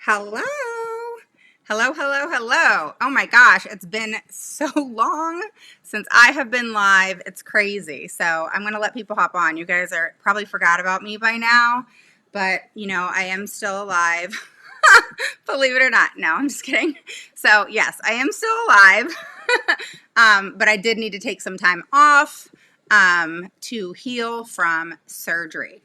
Hello. Hello, hello, hello. Oh my gosh, it's been so long since I have been live. It's crazy. So I'm going to let people hop on. You guys are probably forgot about me by now, but I am still alive. Believe it or not. No, I'm just kidding. So yes, I am still alive. But I did need to take some time off to heal from surgery.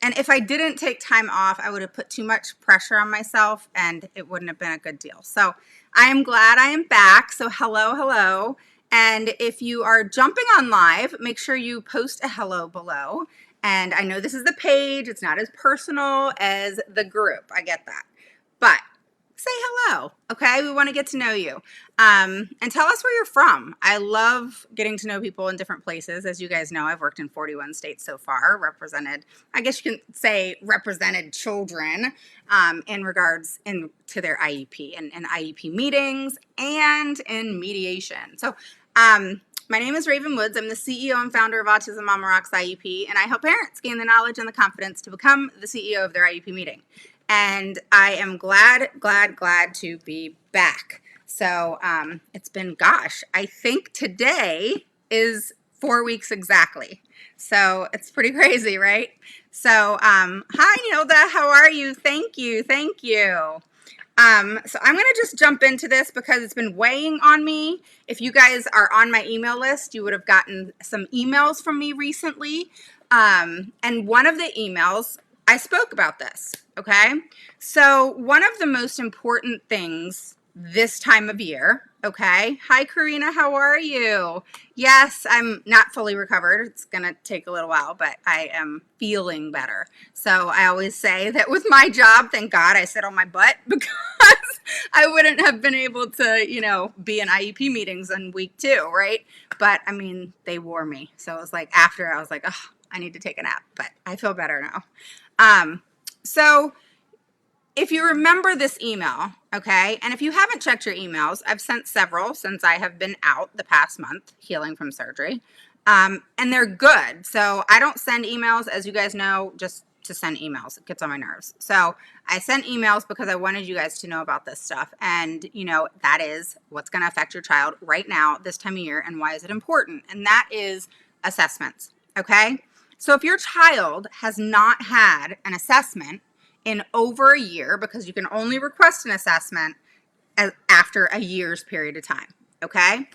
And if I didn't take time off, I would have put too much pressure on myself and it wouldn't have been a good deal. So I am glad I am back. So hello, hello. And if you are jumping on live, make sure you post a hello below. And I know this is the page. It's not as personal as the group. I get that. But say hello, okay? We want to get to know you. And tell us where you're from. I love getting to know people in different places. As you guys know, I've worked in 41 states so far, represented, I guess you can say represented children in regards to their IEP and IEP meetings and in mediation. So my name is Raven Woods. I'm the CEO and founder of Autism Mama Rocks IEP, and I help parents gain the knowledge and the confidence to become the CEO of their IEP meeting. And I am glad to be back. So it's been, gosh, I think today is 4 weeks exactly. So it's pretty crazy, right? So hi, Nilda. How are you? Thank you. Thank you. So I'm going to just jump into this because it's been weighing on me. If you guys are on my email list, you would have gotten some emails from me recently. And one of the emails, I spoke about this, okay? So one of the most important things this time of year, okay? Hi, Karina, how are you? Yes, I'm not fully recovered. It's going to take a little while, but I am feeling better. So I always say that with my job, thank God I sit on my butt because I wouldn't have been able to, be in IEP meetings in week 2, right? But I mean, they wore me. So it was like after I was like, oh, I need to take a nap, but I feel better now. So if you remember this email, okay, and if you haven't checked your emails, I've sent several since I have been out the past month healing from surgery, and they're good. So I don't send emails, as you guys know, just to send emails. It gets on my nerves. So I sent emails because I wanted you guys to know about this stuff, and that is what's going to affect your child right now, this time of year, and why is it important? And that is assessments, okay? So if your child has not had an assessment in over a year, because you can only request an assessment after a year's period of time, okay?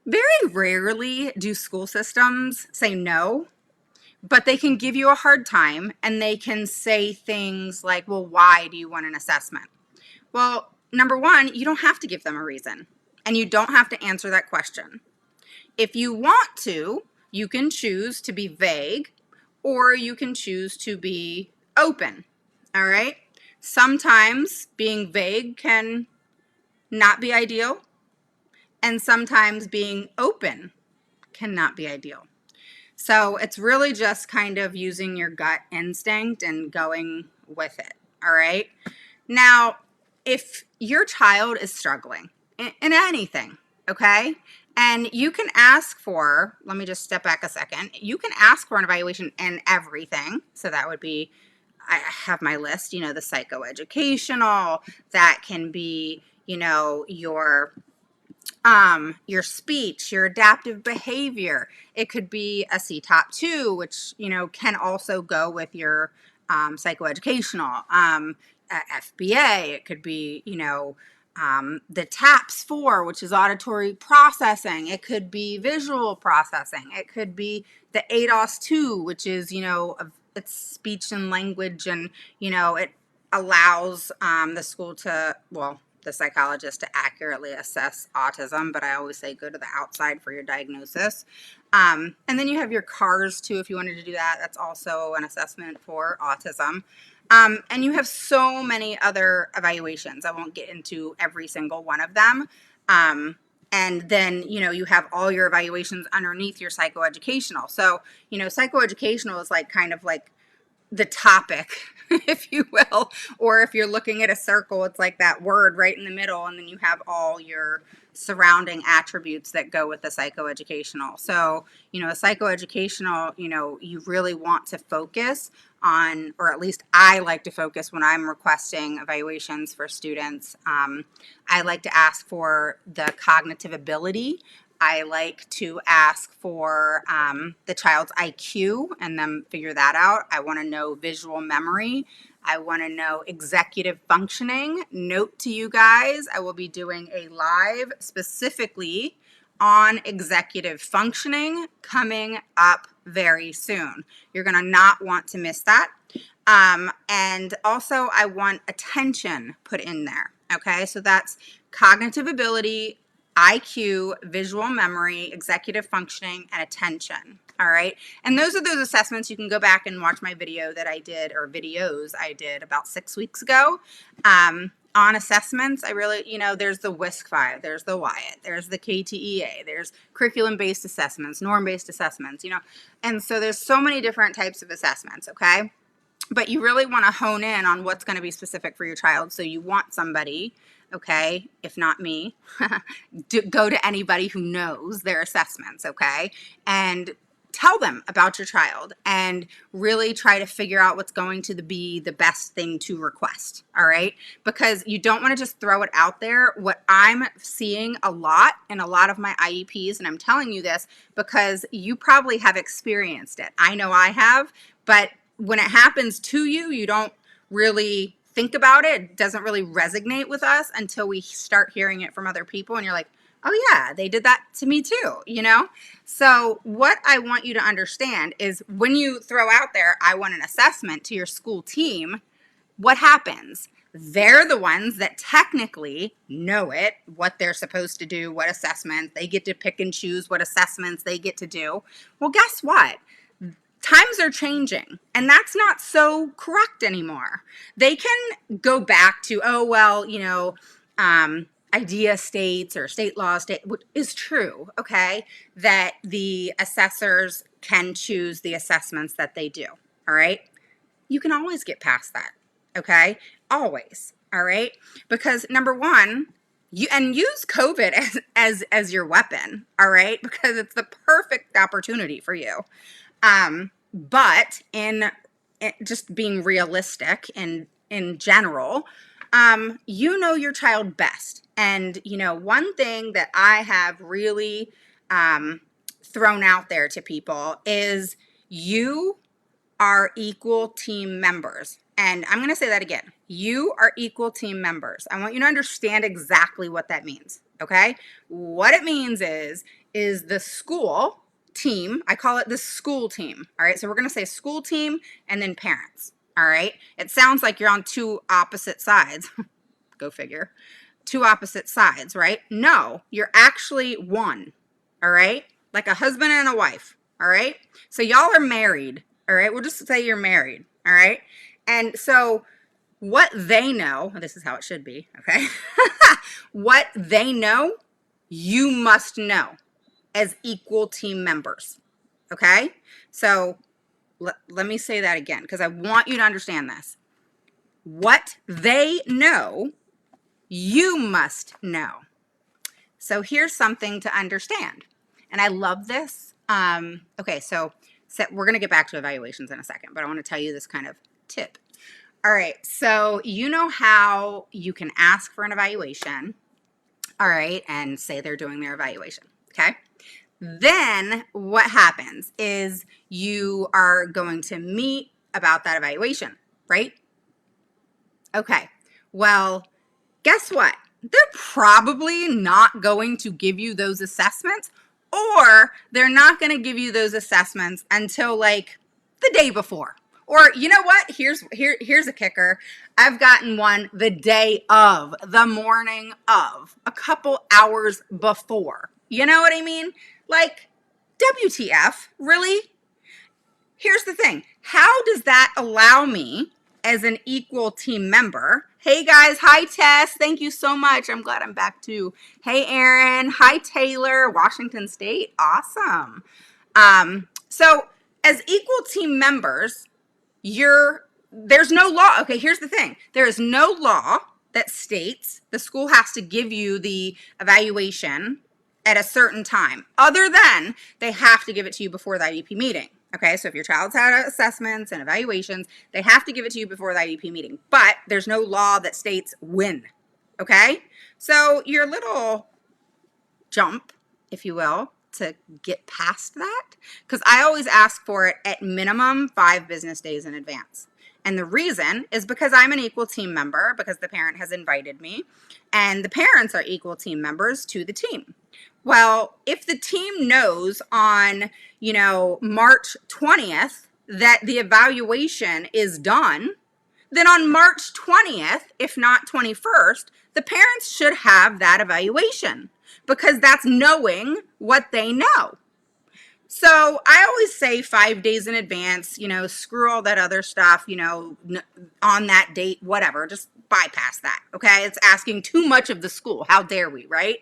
Very rarely do school systems say no, but they can give you a hard time and they can say things like, well, why do you want an assessment? Well, number one, you don't have to give them a reason, and you don't have to answer that question. If you want to, you can choose to be vague, or you can choose to be open, all right? Sometimes being vague can not be ideal, and sometimes being open cannot be ideal. So it's really just kind of using your gut instinct and going with it, all right? Now, if your child is struggling in anything, okay, and you can ask for, let me just step back a second, you can ask for an evaluation in everything. So that would be, I have my list, the psychoeducational, that can be, your speech, your adaptive behavior. It could be a CTOP2, which, can also go with your psychoeducational. FBA, it could be, the TAPS-4, which is auditory processing. It could be visual processing. It could be the ADOS-2, which is, it's speech and language, and, it allows the school to, the psychologist to accurately assess autism, but I always say go to the outside for your diagnosis. And then you have your CARS too, if you wanted to do that. That's also an assessment for autism. And you have so many other evaluations. I won't get into every single one of them. And then, you have all your evaluations underneath your psychoeducational. So, psychoeducational is kind of like the topic, if you will, or if you're looking at a circle, it's like that word right in the middle, and then you have all your surrounding attributes that go with the psychoeducational. So, a psychoeducational, you really want to focus on, or at least I like to focus when I'm requesting evaluations for students. I like to ask for the cognitive ability. I like to ask for the child's IQ and then figure that out. I want to know visual memory. I want to know executive functioning. Note to you guys, I will be doing a live specifically on executive functioning coming up very soon. You're going to not want to miss that. And also I want attention put in there. Okay, so that's cognitive ability, IQ, visual memory, executive functioning, and attention. All right, and those are those assessments. You can go back and watch my video that I did, or videos I did about 6 weeks ago on assessments. I really, there's the WISC-5, there's the WIAT, there's the KTEA, there's curriculum-based assessments, norm-based assessments, and so there's so many different types of assessments, okay? But you really want to hone in on what's going to be specific for your child. So you want somebody, okay, if not me, to go to anybody who knows their assessments, okay, and tell them about your child and really try to figure out what's going to be the best thing to request, all right? Because you don't want to just throw it out there. What I'm seeing a lot in a lot of my IEPs, and I'm telling you this because you probably have experienced it. I know I have, but when it happens to you, you don't really think about it. It doesn't really resonate with us until we start hearing it from other people, and you're like, oh yeah, they did that to me too, So what I want you to understand is when you throw out there, I want an assessment to your school team, what happens? They're the ones that technically know it, what they're supposed to do, what assessments. They get to pick and choose what assessments they get to do. Well, guess what? Times are changing, and that's not so correct anymore. They can go back to, oh, well, IDEA states or state law state, which is true, okay, that the assessors can choose the assessments that they do, all right? You can always get past that, okay? Always, all right? Because number one, use COVID as your weapon, all right? Because it's the perfect opportunity for you. But in just being realistic in general, you know your child best. And, one thing that I have really thrown out there to people is you are equal team members. And I'm going to say that again. You are equal team members. I want you to understand exactly what that means, okay? What it means is the school team, I call it the school team, all right? So we're going to say school team and then parents, all right? It sounds like you're on two opposite sides. Go figure. Two opposite sides, right? No, you're actually one, all right? Like a husband and a wife, all right? So y'all are married, all right? We'll just say you're married, all right? And so what they know, this is how it should be, okay? What they know, you must know as equal team members, okay? So let me say that again because I want you to understand this. What they know, you must know. So here's something to understand, and I love this. Okay, so we're going to get back to evaluations in a second, but I want to tell you this kind of tip. All right, so you know how you can ask for an evaluation, all right, and say they're doing their evaluation, okay? Then what happens is you are going to meet about that evaluation, right? Okay, well, guess what? They're probably not going to give you those assessments, or they're not going to give you those assessments until like the day before. Or you know what? Here's a kicker. I've gotten one the day of, the morning of, a couple hours before. You know what I mean? Like, WTF, really? Here's the thing. How does that allow me as an equal team member? Hey guys, hi Tess, thank you so much. I'm glad I'm back too. Hey Aaron, hi Taylor, Washington State, awesome. So as equal team members, there's no law. Okay, here's the thing. There is no law that states the school has to give you the evaluation at a certain time, other than they have to give it to you before the IEP meeting, Okay, so if your child's had assessments and evaluations, they have to give it to you before the IEP meeting. But there's no law that states when. Okay, so your little jump, if you will, to get past that, because I always ask for it at minimum 5 business days in advance. And the reason is because I'm an equal team member, because the parent has invited me, and the parents are equal team members to the team. Well, if the team knows on, March 20th that the evaluation is done, then on March 20th, if not 21st, the parents should have that evaluation, because that's knowing what they know. So I always say 5 days in advance, screw all that other stuff, on that date, whatever, just bypass that. Okay. It's asking too much of the school. How dare we, right?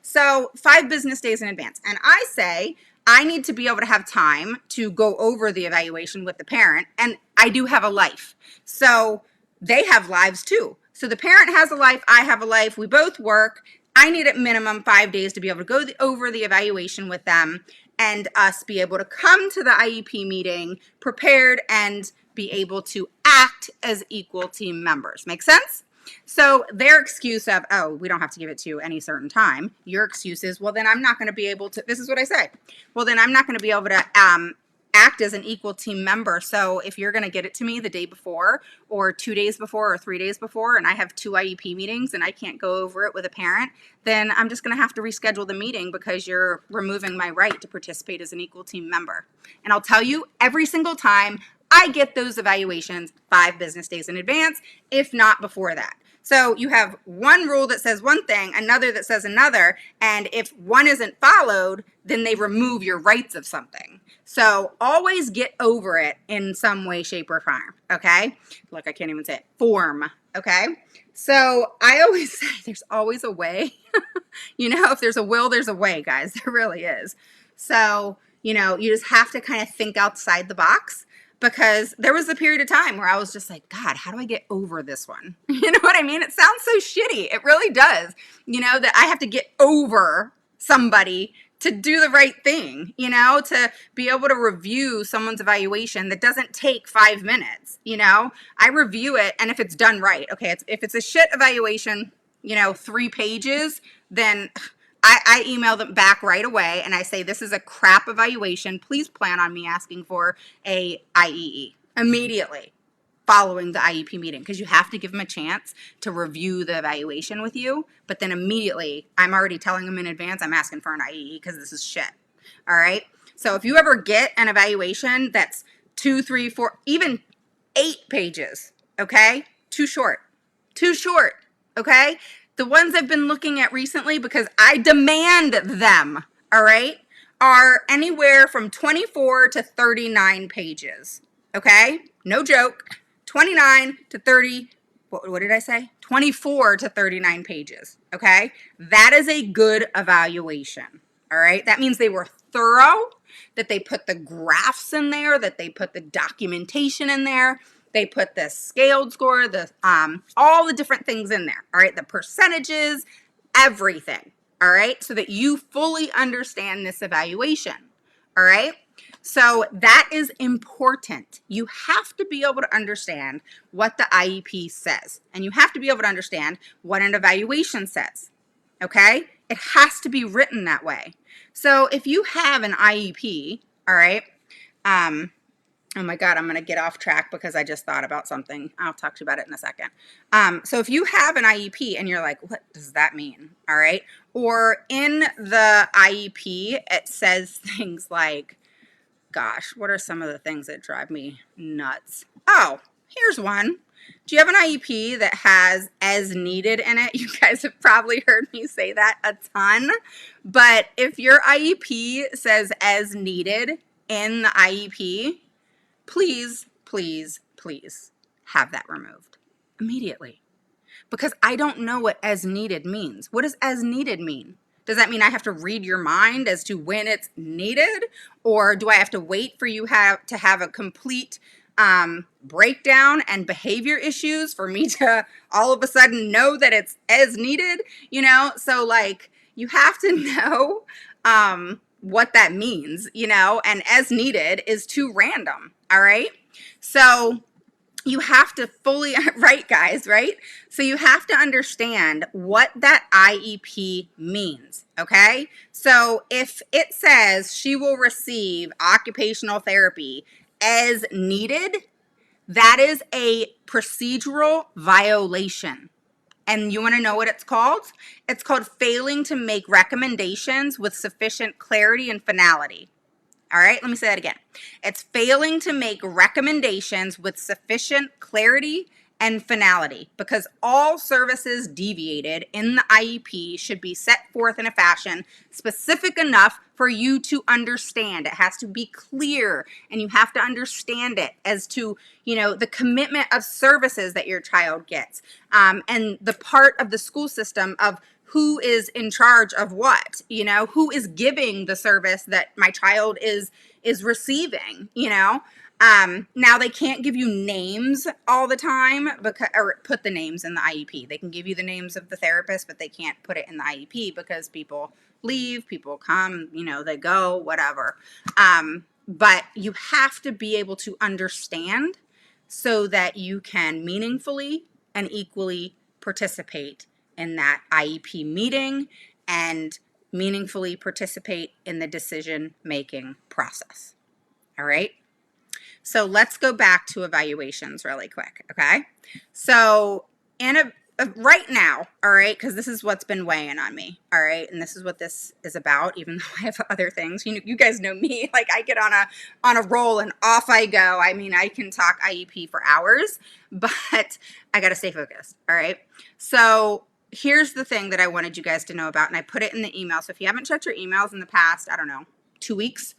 So 5 business days in advance. And I say, I need to be able to have time to go over the evaluation with the parent. And I do have a life. So they have lives too. So the parent has a life. I have a life. We both work. I need at minimum 5 days to be able to go over the evaluation with them, and us be able to come to the IEP meeting prepared and be able to act as equal team members. Make sense? So their excuse of, oh, we don't have to give it to you any certain time. Your excuse is, well, then I'm not going to be able to, this is what I say. Well, then I'm not going to be able to act as an equal team member. So if you're going to get it to me the day before or 2 days before or 3 days before, and I have 2 IEP meetings and I can't go over it with a parent, then I'm just going to have to reschedule the meeting, because you're removing my right to participate as an equal team member. And I'll tell you, every single time I get those evaluations 5 business days in advance, if not before that. So you have one rule that says one thing, another that says another, and if one isn't followed, then they remove your rights of something. So always get over it in some way, shape, or form, okay? Look, I can't even say it. Form, okay? So I always say there's always a way. If there's a will, there's a way, guys. There really is. So, you just have to kind of think outside the box, because there was a period of time where I was just like, God, how do I get over this one? You know what I mean? It sounds so shitty. It really does. That I have to get over somebody to do the right thing, to be able to review someone's evaluation that doesn't take 5 minutes. I review it, and if it's done right, okay, if it's a shit evaluation, 3 pages, then I email them back right away and I say, this is a crap evaluation. Please plan on me asking for a IEE immediately following the IEP meeting, because you have to give them a chance to review the evaluation with you. But then immediately, I'm already telling them in advance, I'm asking for an IEE because this is shit. All right. So if you ever get an evaluation that's 2, 3, 4, even 8 pages, okay, too short. Okay. The ones I've been looking at recently, because I demand them, all right, are anywhere from 24 to 39 pages, okay? No joke, 29 to 30, what did I say? 24 to 39 pages, okay? That is a good evaluation, all right? That means they were thorough, that they put the graphs in there, that they put the documentation in there, they put the scaled score, all the different things in there, all right? The percentages, everything, all right? So that you fully understand this evaluation, all right? So that is important. You have to be able to understand what the IEP says, and you have to be able to understand what an evaluation says, okay? It has to be written that way. So if you have an IEP, all right, oh my God, I'm going to get off track because I just thought about something. I'll talk to you about it in a second. So if you have an IEP and you're like, what does that mean? All right. Or in the IEP, it says things like, gosh, what are some of the things that drive me nuts? Oh, here's one. Do you have an IEP that has as needed in it? You guys have probably heard me say that a ton. But if your IEP says as needed in the IEP, please, please, please have that removed immediately, because I don't know what as needed means. What does as needed mean? Does that mean I have to read your mind as to when it's needed? Or do I have to wait for you to have a complete breakdown and behavior issues for me to all of a sudden know that it's as needed? So like, you have to know what that means, you know, and as needed is too random. All right. So you have to fully, right, guys, right? So you have to understand what that IEP means, okay? So if it says she will receive occupational therapy as needed, that is a procedural violation. And you want to know what it's called? It's called failing to make recommendations with sufficient clarity and finality. All right, let me say that again. It's failing to make recommendations with sufficient clarity and finality, because all services deviated in the IEP should be set forth in a fashion specific enough for you to understand. It has to be clear, and you have to understand it as to, you know, the commitment of services that your child gets, and the part of the school system of who is in charge of what, you know, who is giving the service that my child is receiving, you know. Now they can't give you names all the time, because, or put the names in the IEP. They can give you the names of the therapist, but they can't put it in the IEP because people leave, people come, you know, they go, whatever. But you have to be able to understand so that you can meaningfully and equally participate in that IEP meeting and meaningfully participate in the decision-making process. All right? So let's go back to evaluations really quick, okay? So right now, all right, because this is what's been weighing on me, all right, and this is what this is about, even though I have other things. You guys know me, like I get on a roll and off I go. I mean, I can talk IEP for hours, but I got to stay focused, all right? So here's the thing that I wanted you guys to know about, and I put it in the email. So if you haven't checked your emails in the past, I don't know, 2 weeks,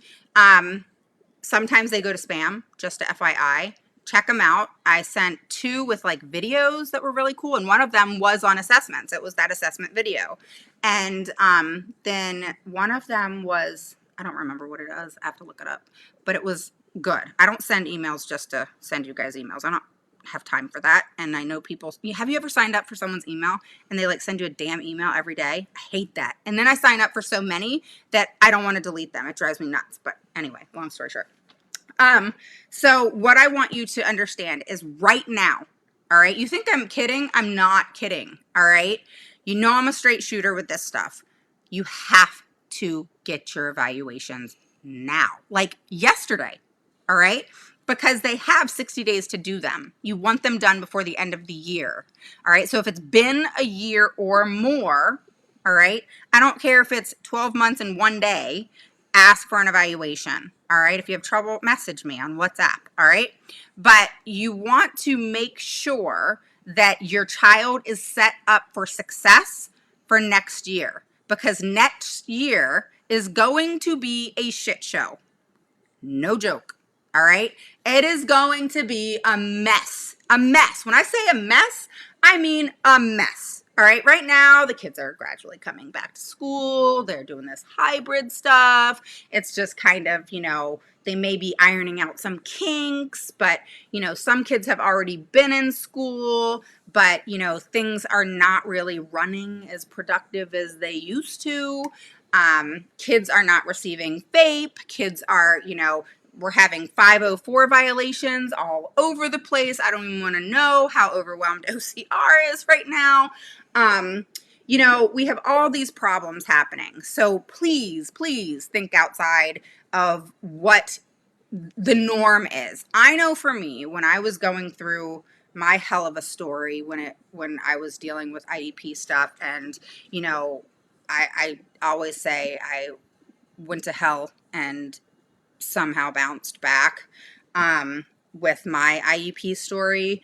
sometimes they go to spam, just to FYI. Check them out. I sent 2 with like videos that were really cool, and one of them was on assessments. It was that assessment video. And then one of them was, I don't remember what it is. I have to look it up. But it was good. I don't send emails just to send you guys emails. I don't have time for that. And I know people, have you ever signed up for someone's email and they like send you a damn email every day? I hate that. And then I sign up for so many that I don't want to delete them. It drives me nuts. But anyway, long story short. So what I want you to understand is right now, all right, you think I'm kidding? I'm not kidding. All right. You know, I'm a straight shooter with this stuff. You have to get your evaluations now, like yesterday. All right. Because they have 60 days to do them. You want them done before the end of the year. All right. So if it's been a year or more, all right, I don't care if it's 12 months and 1 day, ask for an evaluation. All right. If you have trouble, message me on WhatsApp. All right. But you want to make sure that your child is set up for success for next year, because next year is going to be a shit show. No joke. All right. It is going to be a mess. A mess. When I say a mess, I mean a mess. All right. Right now, the kids are gradually coming back to school. They're doing this hybrid stuff. It's just kind of, you know, they may be ironing out some kinks, but, you know, some kids have already been in school, but, you know, things are not really running as productive as they used to. Kids are not receiving FAPE. Kids are, you know, we're having 504 violations all over the place. I don't even want to know how overwhelmed OCR is right now. You know, we have all these problems happening. So please, please think outside of what the norm is. I know for me, when I was going through my hell of a story, when I was dealing with IEP stuff, and, you know, I always say I went to hell and somehow bounced back with my IEP story.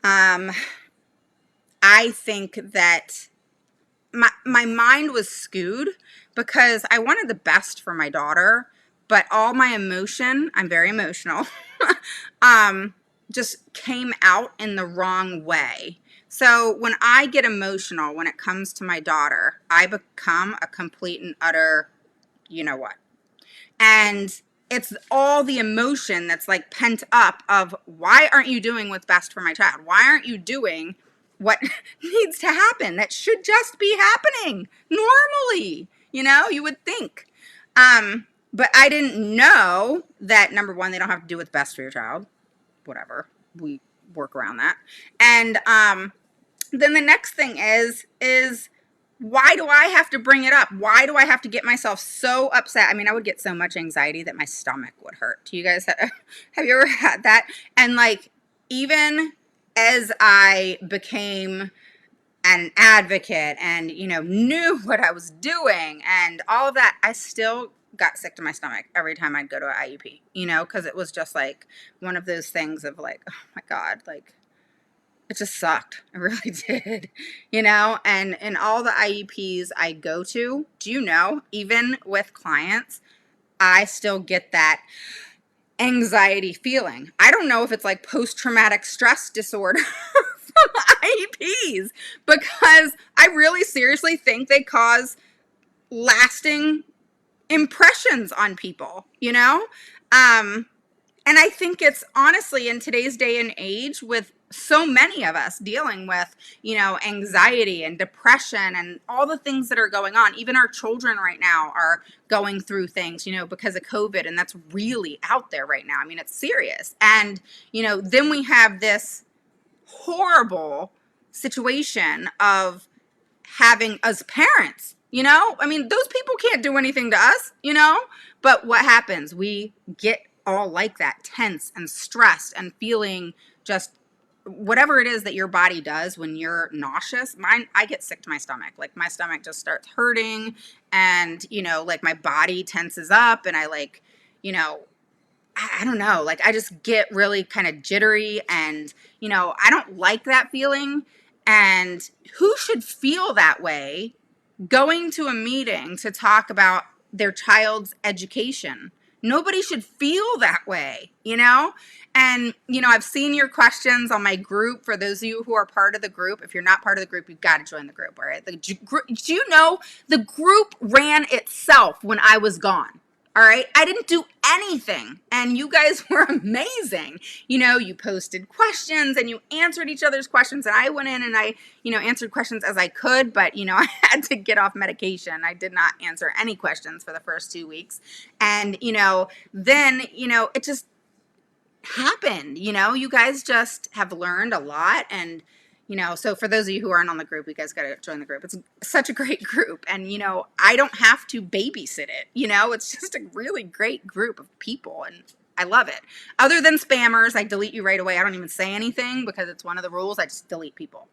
I think that my mind was skewed because I wanted the best for my daughter, but all my emotion, I'm very emotional, just came out in the wrong way. So when I get emotional when it comes to my daughter, I become a complete and utter, you know what. And it's all the emotion that's like pent up of, why aren't you doing what's best for my child? Why aren't you doing what needs to happen? That should just be happening normally, you know, you would think. But I didn't know that, number one, they don't have to do what's best for your child. Whatever. We work around that. And then the next thing is why do I have to bring it up? Why do I have to get myself so upset? I mean, I would get so much anxiety that my stomach would hurt. Do you guys have you ever had that? And like, even as I became an advocate and, you know, knew what I was doing and all of that, I still got sick to my stomach every time I'd go to an IEP, you know, because it was just like one of those things of like, oh my God, like, it just sucked. It really did, you know. And in all the IEPs I go to, do you know, even with clients, I still get that anxiety feeling. I don't know if it's like post-traumatic stress disorder from IEPs, because I really seriously think they cause lasting impressions on people, you know? And I think it's honestly, in today's day and age, with so many of us dealing with, you know, anxiety and depression and all the things that are going on, even our children right now are going through things, you know, because of COVID. And that's really out there right now. I mean, it's serious. And, you know, then we have this horrible situation of having us parents, you know, I mean, those people can't do anything to us, you know, but what happens? We get all like that, tense and stressed and feeling just whatever it is that your body does when you're nauseous. I get sick to my stomach. Like, my stomach just starts hurting and, you know, like my body tenses up and I like, you know, I don't know, like I just get really kind of jittery and, you know, I don't like that feeling. And who should feel that way going to a meeting to talk about their child's education? Nobody should feel that way, you know? And, you know, I've seen your questions on my group. For those of you who are part of the group, if you're not part of the group, you've got to join the group, all right? Do you know the group ran itself when I was gone? All right. I didn't do anything. And you guys were amazing. You know, you posted questions and you answered each other's questions. And I went in and I, you know, answered questions as I could. But, you know, I had to get off medication. I did not answer any questions for the first 2 weeks. And, you know, then, you know, it just happened. You know, you guys just have learned a lot. And, you know, so for those of you who aren't on the group, you guys got to join the group. It's such a great group. And, you know, I don't have to babysit it. You know, it's just a really great group of people. And I love it. Other than spammers, I delete you right away. I don't even say anything because it's one of the rules. I just delete people.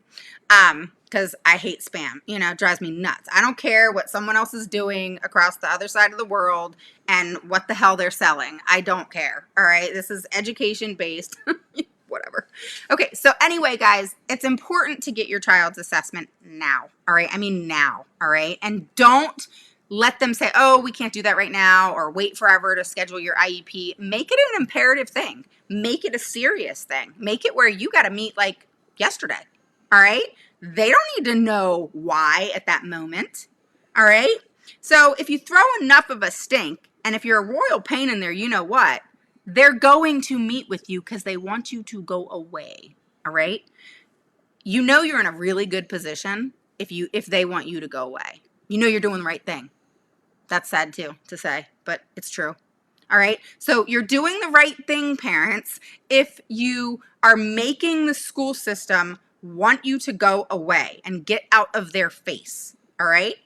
Because I hate spam. You know, it drives me nuts. I don't care what someone else is doing across the other side of the world and what the hell they're selling. I don't care. All right. This is education based. Whatever. Okay, so anyway, guys, it's important to get your child's assessment now, all right? I mean now, all right? And don't let them say, oh, we can't do that right now, or wait forever to schedule your IEP. Make it an imperative thing. Make it a serious thing. Make it where you got to meet like yesterday, all right? They don't need to know why at that moment, all right? So if you throw enough of a stink, and if you're a royal pain in there, you know what? They're going to meet with you because they want you to go away, all right? You know you're in a really good position if they want you to go away. You know you're doing the right thing. That's sad too to say, but it's true. All right? So you're doing the right thing, parents, if you are making the school system want you to go away and get out of their face, all right?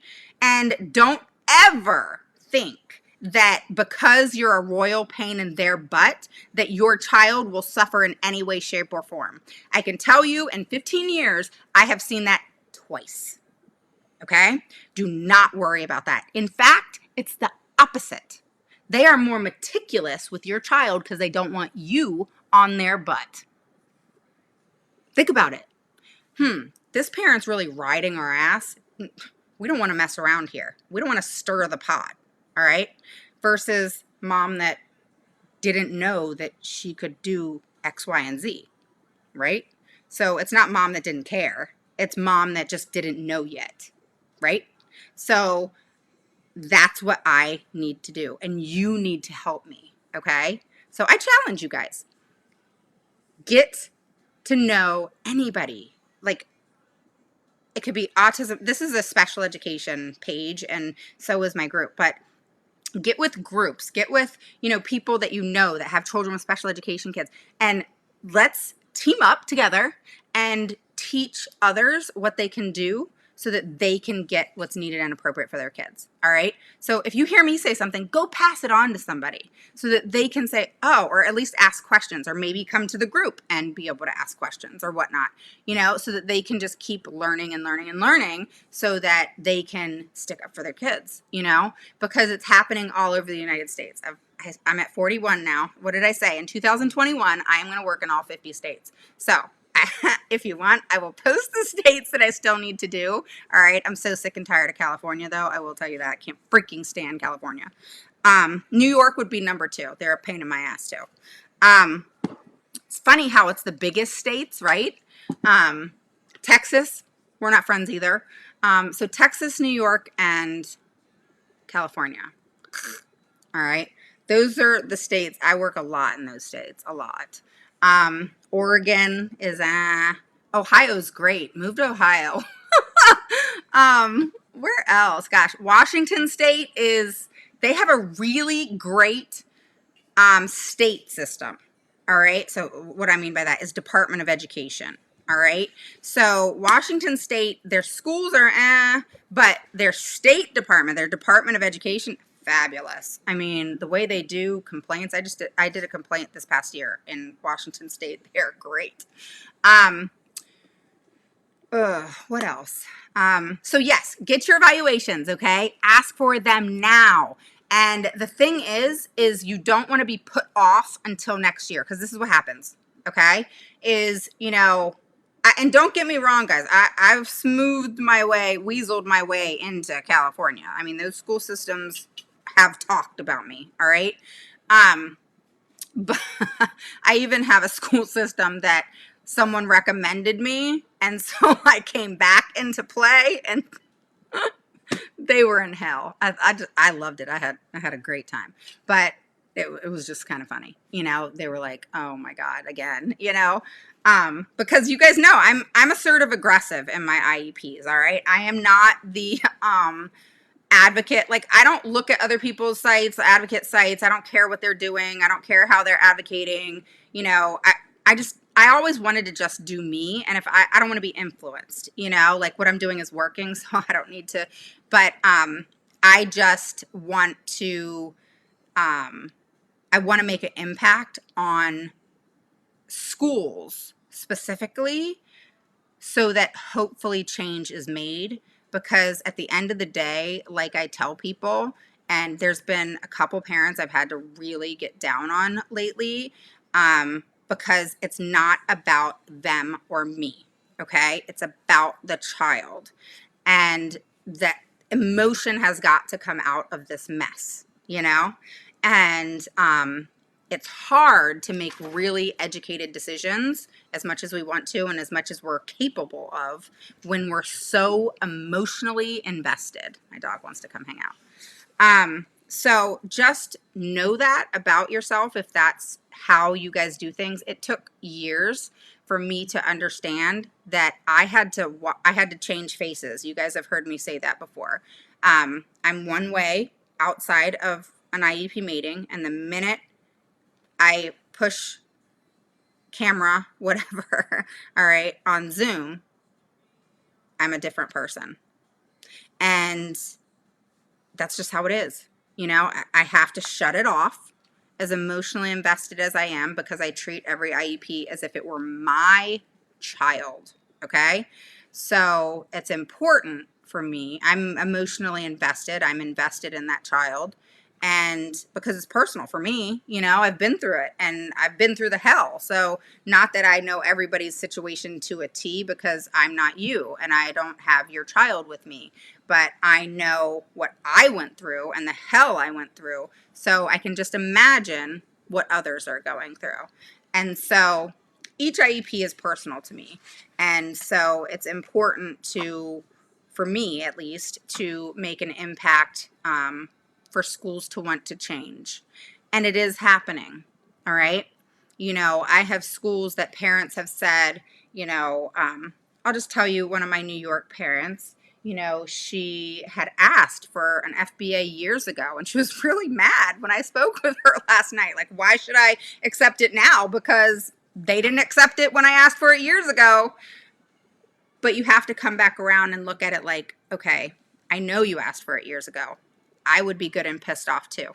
And don't ever think that because you're a royal pain in their butt, that your child will suffer in any way, shape, or form. I can tell you in 15 years, I have seen that twice. Okay? Do not worry about that. In fact, it's the opposite. They are more meticulous with your child because they don't want you on their butt. Think about it. This parent's really riding our ass. We don't want to mess around here. We don't want to stir the pot. All right? Versus mom that didn't know that she could do X, Y, and Z, right? So it's not mom that didn't care. It's mom that just didn't know yet, right? So that's what I need to do. And you need to help me, okay? So I challenge you guys. Get to know anybody. Like, it could be autism. This is a special education page, and so is my group. But Get with groups, get with, people that that have children with special education kids, and let's team up together and teach others what they can do so that they can get what's needed and appropriate for their kids. All right. So if you hear me say something, go pass it on to somebody so that they can say, oh, or at least ask questions, or maybe come to the group and be able to ask questions or whatnot, so that they can just keep learning and learning and learning so that they can stick up for their kids, because it's happening all over the United States. I'm at 41 now. What did I say? In 2021, I am going to work in all 50 states. So if you want, I will post the states that I still need to do. All right. I'm so sick and tired of California, though. I will tell you that. I can't freaking stand California. New York would be number 2. They're a pain in my ass, too. It's funny how it's the biggest states, right? Texas, we're not friends either. So Texas, New York, and California. All right. Those are the states. I work a lot in those states, a lot. Oregon is, Ohio's great. Move to Ohio. Where else? Gosh, Washington State they have a really great, state system. All right. So what I mean by that is Department of Education. All right. So Washington State, their schools are, but their state department, their Department of Education, fabulous. I mean, the way they do complaints, I did a complaint this past year in Washington State. They're great. What else? So yes, get your evaluations, okay? Ask for them now. And the thing is you don't want to be put off until next year, because this is what happens, okay? And don't get me wrong, guys. I've weaseled my way into California. I mean, those school systems have talked about me, all right? But I even have a school system that someone recommended me, and so I came back into play, and they were in hell. I loved it. I had a great time, but it was just kind of funny. They were like, oh my God, again, because you guys know I'm assertive aggressive in my IEPs. All right. I am not the, advocate. Like, I don't look at other people's sites, advocate sites. I don't care what they're doing. I don't care how they're advocating. I always wanted to just do me. And if I don't want to be influenced, like what I'm doing is working, so I don't need to, but, I just want to, I want to make an impact on schools specifically so that hopefully change is made. Because at the end of the day, like I tell people, and there's been a couple parents I've had to really get down on lately, because it's not about them or me, okay? It's about the child. And that emotion has got to come out of this mess, And it's hard to make really educated decisions as much as we want to and as much as we're capable of when we're so emotionally invested. My dog wants to come hang out. So just know that about yourself if that's how you guys do things. It took years for me to understand that I had to change faces. You guys have heard me say that before. I'm one way outside of an IEP meeting, and the minute I push camera, whatever, all right, on Zoom, I'm a different person. And that's just how it is. I have to shut it off, as emotionally invested as I am, because I treat every IEP as if it were my child, okay? So it's important for me. I'm emotionally invested. I'm invested in that child. And because it's personal for me, I've been through it, and I've been through the hell. So not that I know everybody's situation to a T, because I'm not you and I don't have your child with me, but I know what I went through and the hell I went through. So I can just imagine what others are going through. And so each IEP is personal to me. And so it's important for me at least, to make an impact, for schools to want to change. And it is happening, all right? I have schools that parents have said, I'll just tell you, one of my New York parents, she had asked for an FBA years ago, and she was really mad when I spoke with her last night. Like, why should I accept it now? Because they didn't accept it when I asked for it years ago. But you have to come back around and look at it like, okay, I know you asked for it years ago. I would be good and pissed off too.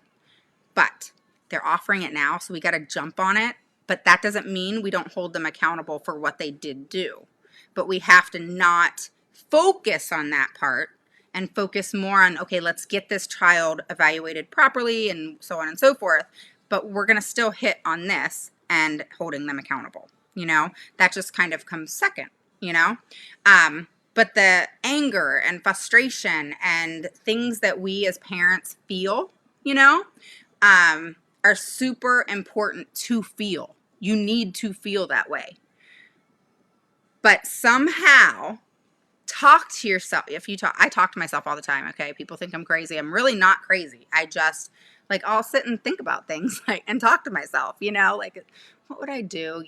But they're offering it now, so we got to jump on it. But that doesn't mean we don't hold them accountable for what they did do. But we have to not focus on that part and focus more on, okay, let's get this child evaluated properly and so on and so forth. But we're going to still hit on this and holding them accountable. That just kind of comes second. But the anger and frustration and things that we as parents feel, are super important to feel. You need to feel that way. But somehow talk to yourself. I talk to myself all the time. Okay. People think I'm crazy. I'm really not crazy. I just I'll sit and think about things and talk to myself, what would I do?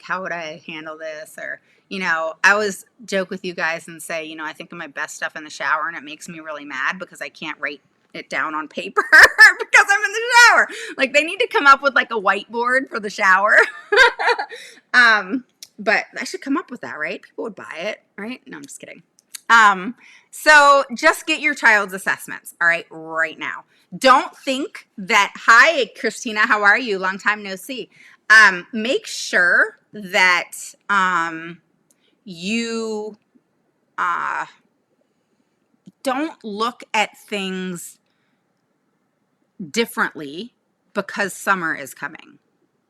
How would I handle this? Or, I always joke with you guys and say, I think of my best stuff in the shower, and it makes me really mad because I can't write it down on paper because I'm in the shower. They need to come up with a whiteboard for the shower. But I should come up with that, right? People would buy it, right? No, I'm just kidding. So just get your child's assessments, all right now. Don't think that, hi, Christina, how are you? Long time no see. Make sure that you don't look at things differently because summer is coming,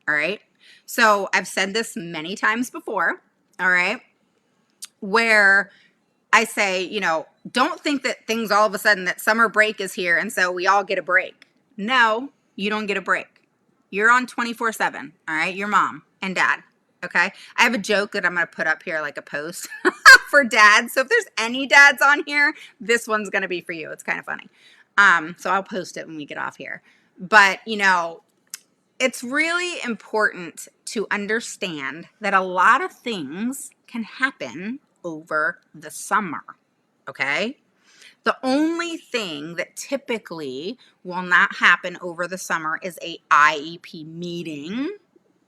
all right? So I've said this many times before, all right, where I say, don't think that things all of a sudden that summer break is here and so we all get a break. No, you don't get a break. You're on 24/7, all right? Your mom and dad, okay? I have a joke that I'm going to put up here, a post for dads. So if there's any dads on here, this one's going to be for you. It's kind of funny. So I'll post it when we get off here. But, it's really important to understand that a lot of things can happen over the summer, okay? The only thing that typically will not happen over the summer is a IEP meeting,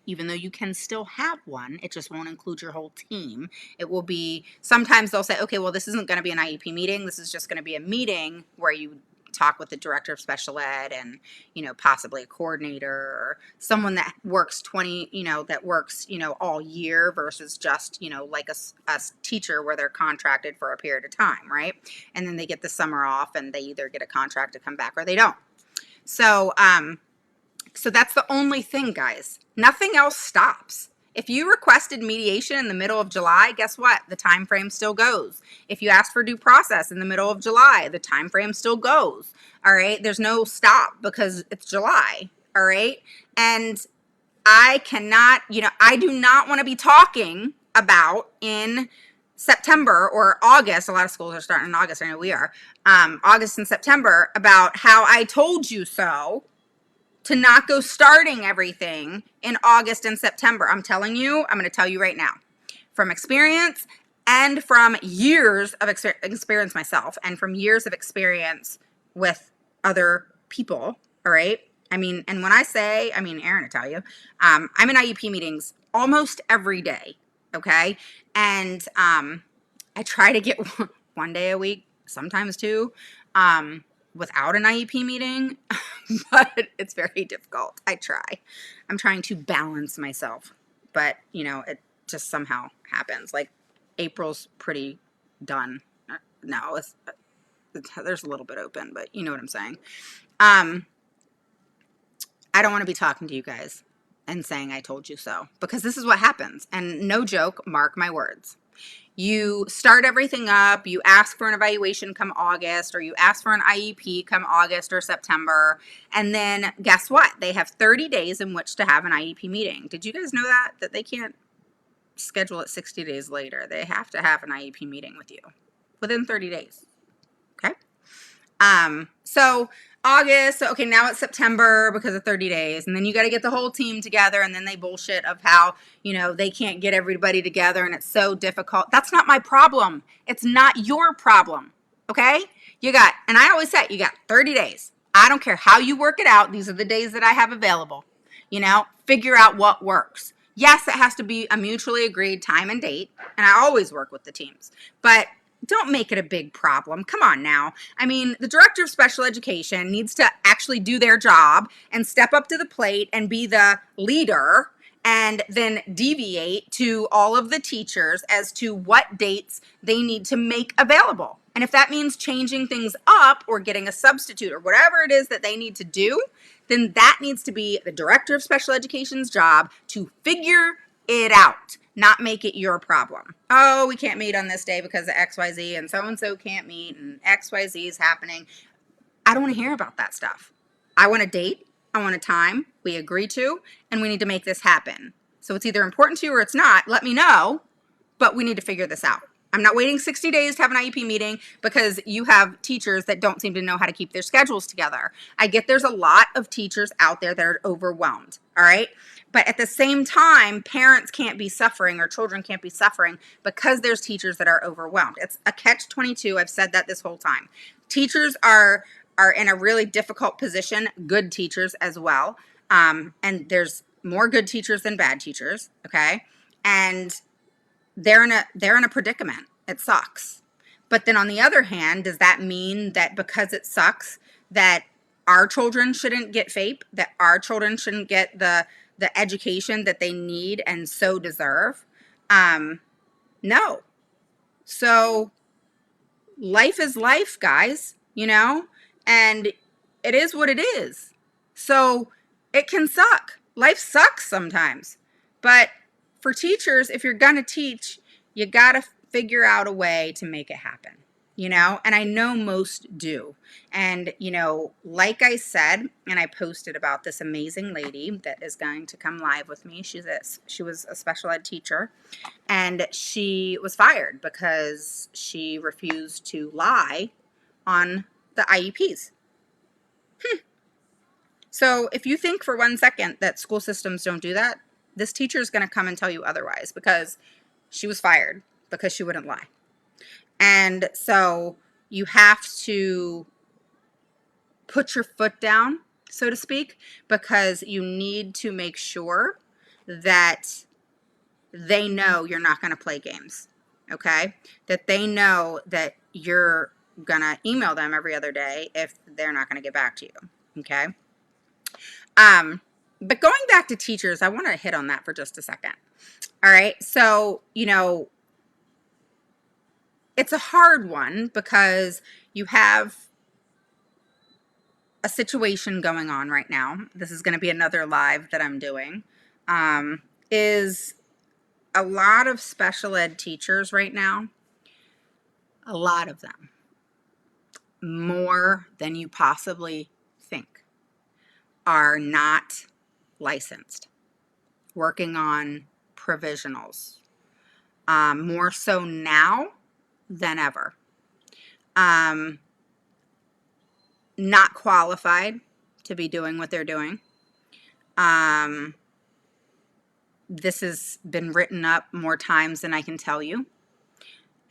even though you can still have one. It just won't include your whole team. It will be, sometimes they'll say, okay, well, this isn't going to be an IEP meeting. This is just going to be a meeting where you talk with the director of special ed and, possibly a coordinator or someone that works all year versus just, a teacher where they're contracted for a period of time, right? And then they get the summer off and they either get a contract to come back or they don't. So, so that's the only thing, guys. Nothing else stops. If you requested mediation in the middle of July, guess what? The time frame still goes. If you ask for due process in the middle of July, the time frame still goes. All right? There's no stop because it's July. All right? And I cannot, I do not want to be talking about in September or August. A lot of schools are starting in August. I know we are. August and September about how I told you so to not go starting everything in August and September. I'm telling you, I'm going to tell you right now, from experience and from years of experience myself and from years of experience with other people, all right? And when I say, Erin will tell you, I'm in IEP meetings almost every day, okay? And I try to get one day a week, sometimes two, without an IEP meeting, but it's very difficult. I try. I'm trying to balance myself, but it just somehow happens. April's pretty done. No, there's a little bit open, but you know what I'm saying. I don't want to be talking to you guys and saying I told you so, because this is what happens. And no joke, mark my words. You start everything up, you ask for an evaluation come August, or you ask for an IEP come August or September, and then guess what? They have 30 days in which to have an IEP meeting. Did you guys know that they can't schedule it 60 days later? They have to have an IEP meeting with you within 30 days, okay? So August, okay, now it's September because of 30 days, and then you got to get the whole team together, and then they bullshit of how, they can't get everybody together, and it's so difficult. That's not my problem. It's not your problem, Okay? And I always say, you got 30 days. I don't care how you work it out. These are the days that I have available. Figure out what works. Yes, it has to be a mutually agreed time and date. And I always work with the teams. But don't make it a big problem. Come on now. I mean, the director of special education needs to actually do their job and step up to the plate and be the leader and then deviate to all of the teachers as to what dates they need to make available. And if that means changing things up or getting a substitute or whatever it is that they need to do, then that needs to be the director of special education's job to figure it out, not make it your problem. Oh, we can't meet on this day because of XYZ and so can't meet and XYZ is happening. I don't want to hear about that stuff. I want a date. I want a time we agree to, and we need to make this happen. So it's either important to you or it's not. Let me know, but we need to figure this out. I'm not waiting 60 days to have an IEP meeting because you have teachers that don't seem to know how to keep their schedules together. I get there's a lot of teachers out there that are overwhelmed, all right? But at the same time, parents can't be suffering or children can't be suffering because there's teachers that are overwhelmed. It's a catch-22. I've said that this whole time. Teachers are in a really difficult position, good teachers as well. And there's more good teachers than bad teachers, okay? And they're in a predicament. It sucks. But then on the other hand, does that mean that because it sucks that our children shouldn't get FAPE, that our children shouldn't get the education that they need and so deserve? No. So life is life, guys, and it is what it is. So it can suck. Life sucks sometimes. But for teachers, if you're going to teach, you got to figure out a way to make it happen, and I know most do. And, like I said, and I posted about this amazing lady that is going to come live with me. She was a special ed teacher, and she was fired because she refused to lie on the IEPs. So if you think for 1 second that school systems don't do that, this teacher is going to come and tell you otherwise because she was fired because she wouldn't lie. And so you have to put your foot down, so to speak, because you need to make sure that they know you're not going to play games, okay? That they know that you're going to email them every other day if they're not going to get back to you, okay? But going back to teachers, I want to hit on that for just a second. All right. So, it's a hard one because you have a situation going on right now. This is going to be another live that I'm doing. Is a lot of special ed teachers right now, a lot of them, more than you possibly think, are not licensed, working on provisionals, more so now than ever. Not qualified to be doing what they're doing. This has been written up more times than I can tell you,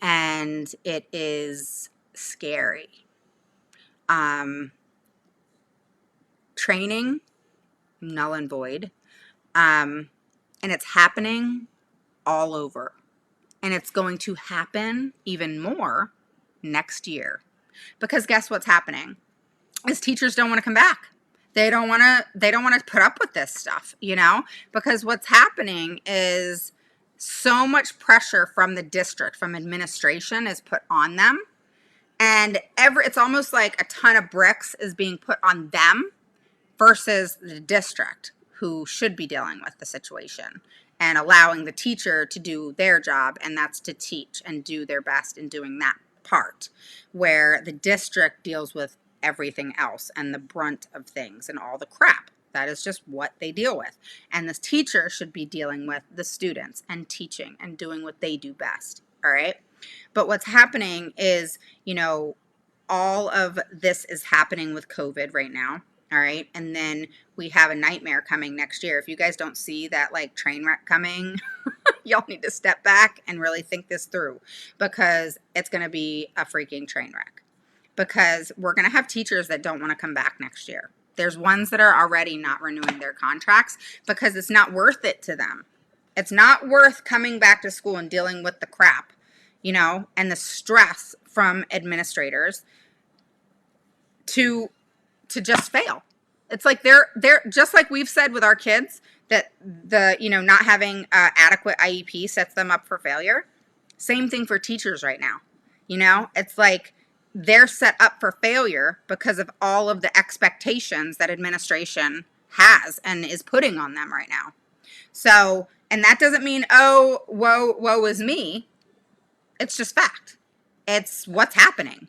and it is scary. Training, null and void. And it's happening all over. And it's going to happen even more next year. Because guess what's happening? Is teachers don't want to come back. They don't want to put up with this stuff, because what's happening is so much pressure from the district, from administration is put on them. And it's almost like a ton of bricks is being put on them versus the district, who should be dealing with the situation and allowing the teacher to do their job, and that's to teach and do their best in doing that part, where the district deals with everything else and the brunt of things and all the crap. That is just what they deal with. And this teacher should be dealing with the students and teaching and doing what they do best, all right? But what's happening is, all of this is happening with COVID right now. All right. And then we have a nightmare coming next year. If you guys don't see that train wreck coming, y'all need to step back and really think this through, because it's going to be a freaking train wreck. because we're going to have teachers that don't want to come back next year. There's ones that are already not renewing their contracts because it's not worth it to them. It's not worth coming back to school and dealing with the crap, you know, and the stress from administrators to just fail. It's like they're just like we've said with our kids that the, you know, not having adequate IEP sets them up for failure. Same thing for teachers right now. You know, it's like they're set up for failure because of all of the expectations that administration has and is putting on them right now. So, and that doesn't mean, oh, woe is me. It's just fact. It's what's happening.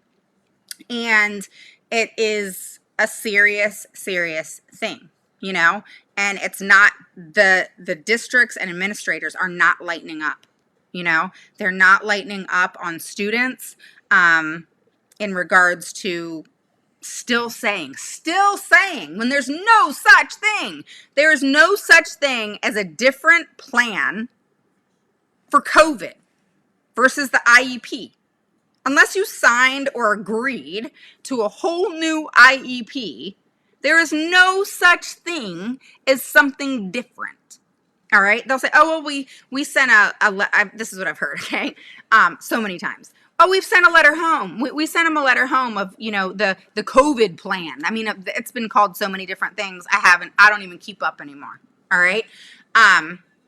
And it is a serious, serious thing, you know, and it's not the districts and administrators are not lightening up, you know, they're not lightening up on students in regards to still saying when there's no such thing. There is no such thing as a different plan for COVID versus the IEP. Unless you signed or agreed to a whole new IEP, there is no such thing as something different. All right? They'll say, oh, well, we sent this is what I've heard, okay? So many times. Oh, we've sent a letter home. We sent them a letter home of, you know, the COVID plan. I mean, it's been called so many different things. I don't even keep up anymore. All right?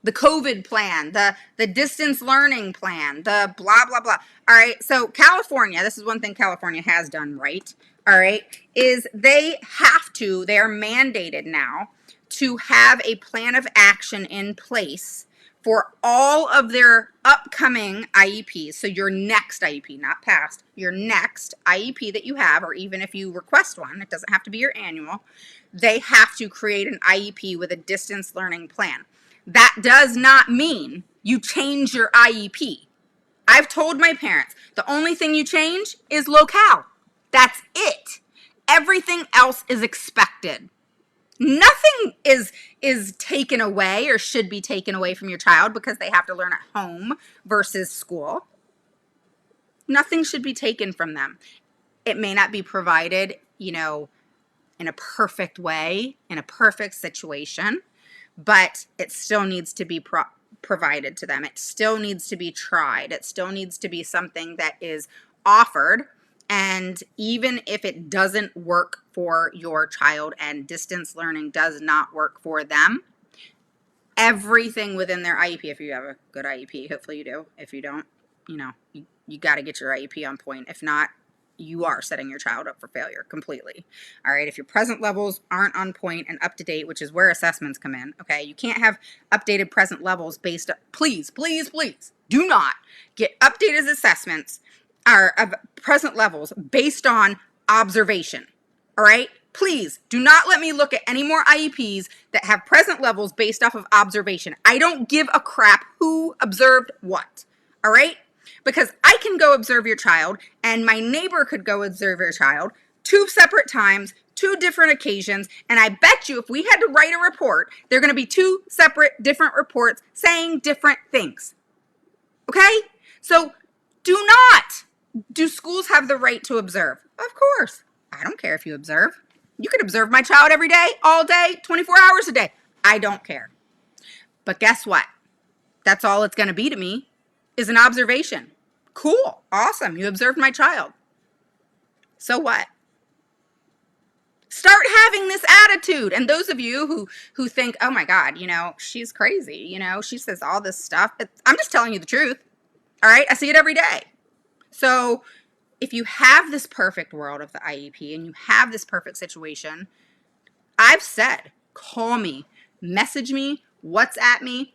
The COVID plan, the distance learning plan, the blah, blah, blah. All right. So California, this is one thing California has done right. All right. Is they are mandated now to have a plan of action in place for all of their upcoming IEPs. So your next IEP, not past, your next IEP that you have, or even if you request one, it doesn't have to be your annual, they have to create an IEP with a distance learning plan. That does not mean you change your IEP. I've told my parents, the only thing you change is locale. That's it. Everything else is expected. Nothing is taken away or should be taken away from your child because they have to learn at home versus school. Nothing should be taken from them. It may not be provided, you know, in a perfect way, in a perfect situation, but it still needs to be provided to them. It still needs to be tried. It still needs to be something that is offered. And even if it doesn't work for your child and distance learning does not work for them, everything within their IEP, if you have a good IEP, hopefully you do. If you don't, you know, you got to get your IEP on point. If not, you are setting your child up for failure completely. All right. If your present levels aren't on point and up to date, which is where assessments come in. Okay. You can't have updated present levels based on, please do not get updated assessments or of present levels based on observation. All right. Please do not let me look at any more IEPs that have present levels based off of observation. I don't give a crap who observed what. All right. Because I can go observe your child and my neighbor could go observe your child 2 separate times, 2 different occasions. And I bet you if we had to write a report, there are going to be 2 separate different reports saying different things. Okay? So do schools have the right to observe? Of course. I don't care if you observe. You can observe my child every day, all day, 24 hours a day. I don't care. But guess what? That's all it's going to be to me is an observation. Cool. Awesome. You observed my child. So what? Start having this attitude. And those of you who think, oh my God, you know, she's crazy. You know, she says all this stuff. I'm just telling you the truth. All right. I see it every day. So if you have this perfect world of the IEP and you have this perfect situation, I've said, call me, message me, WhatsApp me,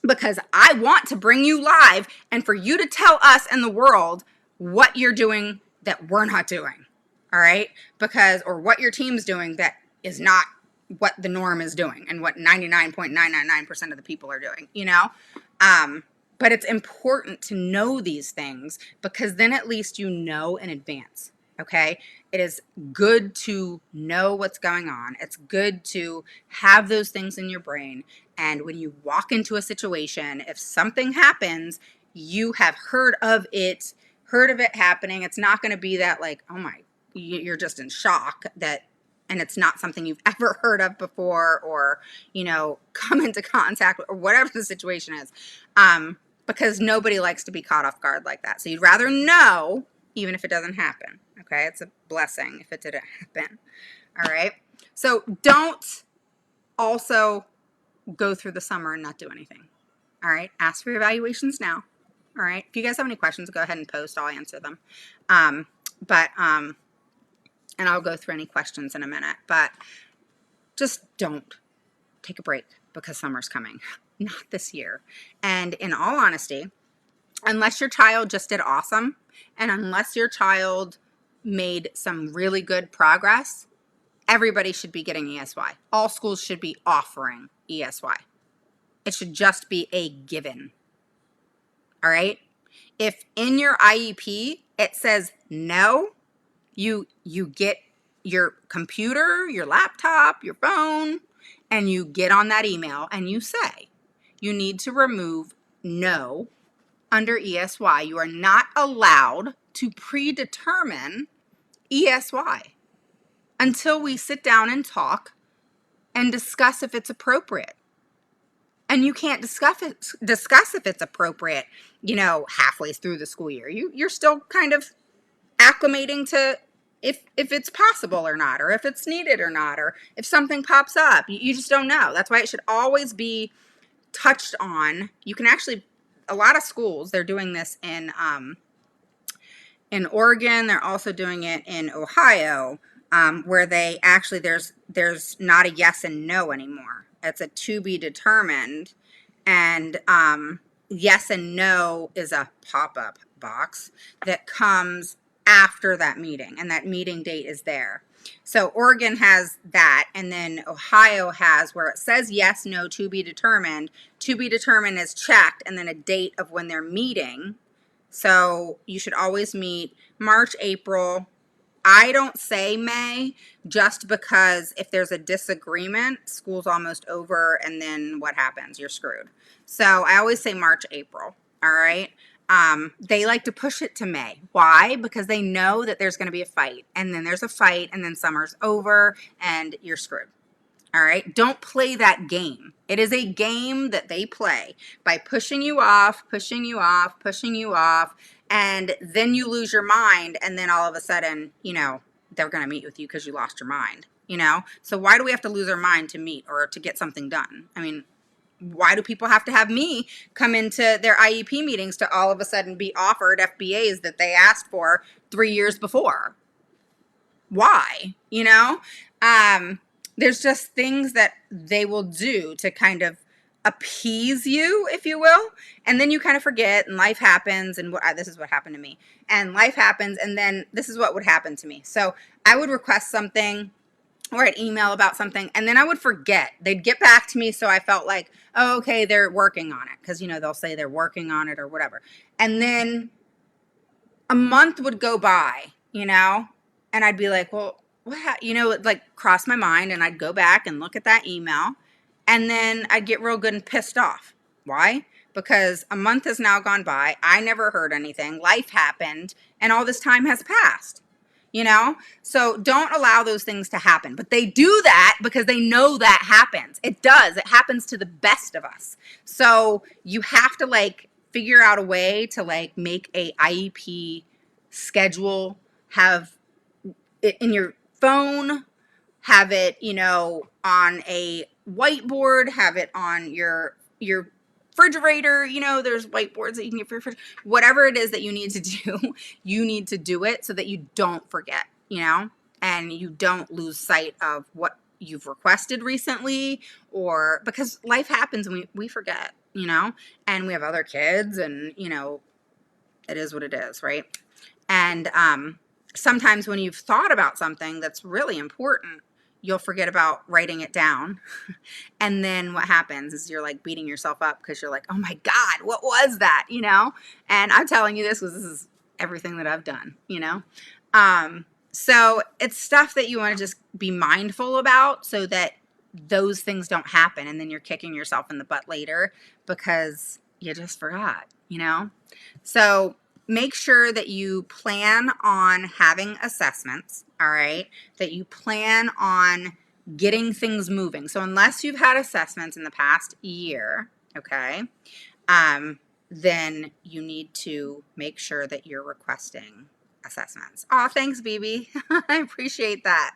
because I want to bring you live and for you to tell us and the world what you're doing that we're not doing. All right? Or what your team's doing that is not what the norm is doing and what 99.999% of the people are doing, you know? But it's important to know these things because then at least you know in advance. Okay? It is good to know what's going on. It's good to have those things in your brain. And when you walk into a situation, if something happens, you have heard of it happening. It's not going to be that like, oh my you're just in shock that, and it's not something you've ever heard of before, or, come into contact with, or whatever the situation is. Because nobody likes to be caught off guard like that. So you'd rather know, even if it doesn't happen. Okay. It's a blessing if it didn't happen. All right. So don't also go through the summer and not do anything. All right. Ask for your evaluations now. All right. If you guys have any questions, go ahead and post. I'll answer them. And I'll go through any questions in a minute, but just don't take a break because summer's coming. Not this year. And in all honesty, unless your child just did awesome, and unless your child made some really good progress, everybody should be getting ESY. All schools should be offering ESY. It should just be a given. All right? If in your IEP it says no, you get your computer, your laptop, your phone, and you get on that email and you say, you need to remove no under ESY. You are not allowed to predetermine ESY until we sit down and talk and discuss if it's appropriate. And you can't discuss if it's appropriate, halfway through the school year. You're still kind of acclimating to if it's possible or not, or if it's needed or not, or if something pops up. You just don't know. That's why it should always be touched on. You can actually, a lot of schools, they're doing this in Oregon. They're also doing it in Ohio, where they actually, there's not a yes and no anymore. It's a to be determined. And yes and no is a pop-up box that comes after that meeting, and that meeting date is there. So Oregon has that, and then Ohio has where it says yes, no, to be determined. To be determined is checked, and then a date of when they're meeting. So you should always meet March, April. I don't say May, just because if there's a disagreement, school's almost over, and then what happens? You're screwed. So I always say March, April. All right. They like to push it to May. Why? Because they know that there's going to be a fight, and then there's a fight, and then summer's over and you're screwed. All right. Don't play that game. It is a game that they play by pushing you off, pushing you off, pushing you off. And then you lose your mind. And then all of a sudden, they're going to meet with you because you lost your mind, So why do we have to lose our mind to meet or to get something done? I mean, why do people have to have me come into their IEP meetings to all of a sudden be offered FBAs that they asked for 3 years before? Why? There's just things that they will do to kind of appease you, if you will. And then you kind of forget, and life happens. And this is what happened to me. And life happens. And then this is what would happen to me. So I would request something, or I'd email about something, and then I would forget. They'd get back to me, so I felt like, oh, okay, they're working on it, because, they'll say they're working on it or whatever. And then a month would go by, and I'd be like, well, what, it like crossed my mind, and I'd go back and look at that email, and then I'd get real good and pissed off. Why? Because a month has now gone by. I never heard anything. Life happened, and all this time has passed. So don't allow those things to happen. But they do that because they know that happens. It does. It happens to the best of us. So you have to figure out a way to make a IEP schedule, have it in your phone, have it, on a whiteboard, have it on your refrigerator. There's whiteboards that you can get for your fridge. Whatever it is that you need to do, you need to do it so that you don't forget, and you don't lose sight of what you've requested recently, or because life happens and we forget, and we have other kids, and, it is what it is, right? And sometimes when you've thought about something that's really important, you'll forget about writing it down. And then what happens is you're beating yourself up because you're like, oh my God, what was that? And I'm telling you this because this is everything that I've done, So it's stuff that you want to just be mindful about so that those things don't happen. And then you're kicking yourself in the butt later because you just forgot, So make sure that you plan on having assessments, all right, that you plan on getting things moving. So unless you've had assessments in the past year, okay, then you need to make sure that you're requesting assessments. Oh, thanks, BB. I appreciate that.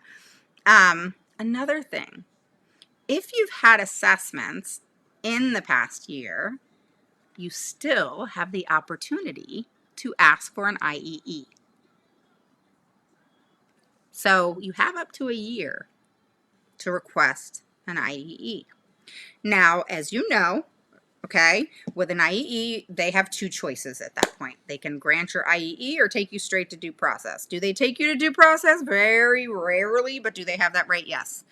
Another thing, if you've had assessments in the past year, you still have the opportunity to ask for an IEE. So you have up to a year to request an IEE. Now, as you know, okay, with an IEE, they have two choices at that point. They can grant your IEE or take you straight to due process. Do they take you to due process? Very rarely, but do they have that right? Yes.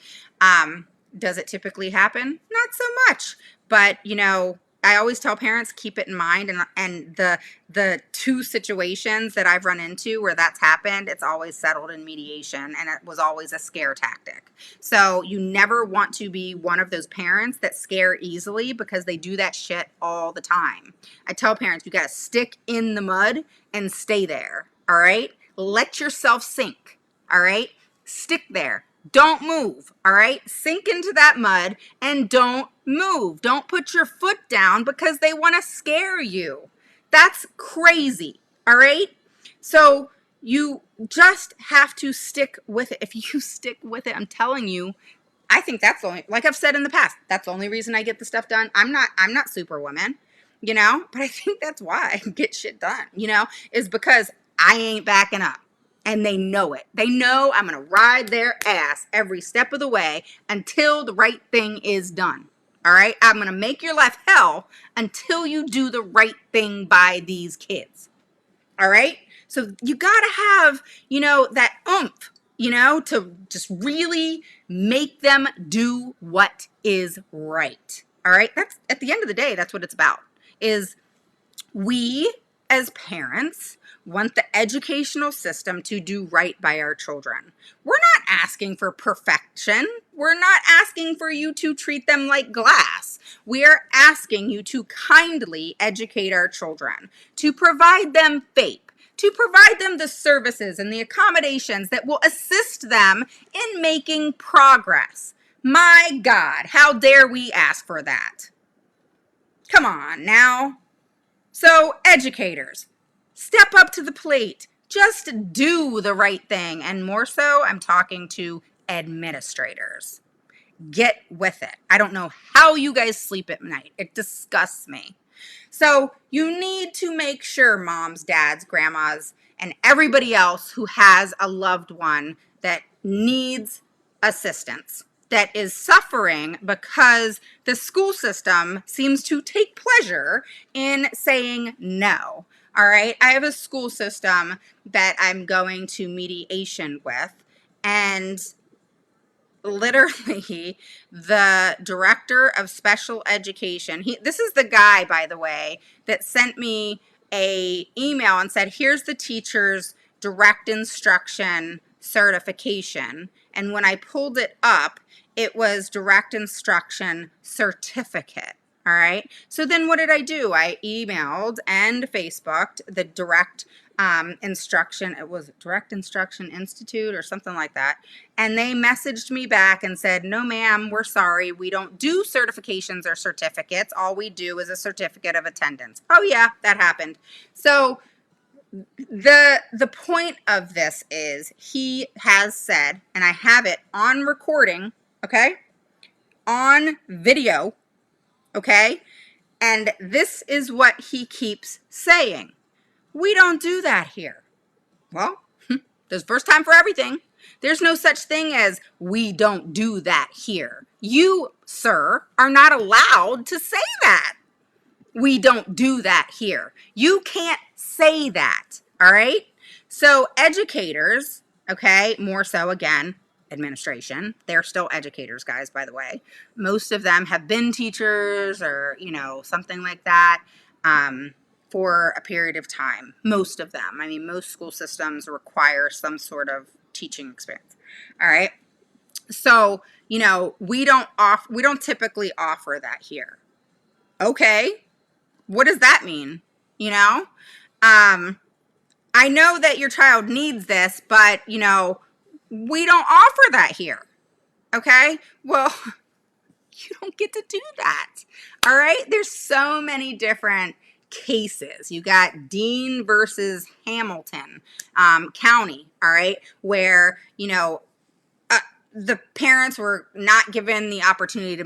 Does it typically happen? Not so much, but you know, I always tell parents, keep it in mind, and the two situations that I've run into where that's happened, it's always settled in mediation, and it was always a scare tactic. So you never want to be one of those parents that scare easily, because they do that shit all the time. I tell parents, you got to stick in the mud and stay there, all right? Let yourself sink, all right? Stick there. Don't move, all right? Sink into that mud and don't move. Don't put your foot down because they want to scare you. That's crazy, all right? So you just have to stick with it. If you stick with it, I'm telling you, I think that's the only, like I've said in the past, that's the only reason I get the stuff done. I'm not Superwoman, you know, but I think that's why I get shit done, you know, is because I ain't backing up. And they know it. They know I'm going to ride their ass every step of the way until the right thing is done. All right? I'm going to make your life hell until you do the right thing by these kids. All right? So you got to have, you know, that oomph, you know, to just really make them do what is right. All right? That's, at the end of the day, that's what it's about, is we as parents want the educational system to do right by our children. We're not asking for perfection. We're not asking for you to treat them like glass. We are asking you to kindly educate our children, to provide them FAPE, to provide them the services and the accommodations that will assist them in making progress. My God, how dare we ask for that? Come on now. So, educators, step up to the plate. Just do the right thing. And more so, I'm talking to administrators. Get with it. I don't know how you guys sleep at night. It disgusts me. So, you need to make sure moms, dads, grandmas, and everybody else who has a loved one that needs assistance, that is suffering because the school system seems to take pleasure in saying no. All right. I have a school system that I'm going to mediation with, and literally the director of special education, this is the guy, by the way, that sent me a email and said, here's the teacher's direct instruction certification. And when I pulled it up, it was direct instruction certificate. All right. So then what did I do? I emailed and Facebooked the direct instruction. It was Direct Instruction Institute or something like that. And they messaged me back and said, no, ma'am, we're sorry. We don't do certifications or certificates. All we do is a certificate of attendance. Oh, yeah, that happened. So the point of this is he has said, and I have it on recording, okay, on video, okay, and this is what he keeps saying. We don't do that here. Well, there's first time for everything. There's no such thing as we don't do that here. You, sir, are not allowed to say that. We don't do that here. You can't say that, all right? So educators, okay, more so again, administration, they're still educators, guys, by the way. Most of them have been teachers or, you know, something like that for a period of time. Most of them. I mean, most school systems require some sort of teaching experience, all right? So, you know, we don't typically offer that here. Okay. What does that mean? You know, I know that your child needs this, but, you know, we don't offer that here. Okay? Well, you don't get to do that. All right? There's so many different cases. You got Dean versus Hamilton County, all right, where, you know, the parents were not given the opportunity to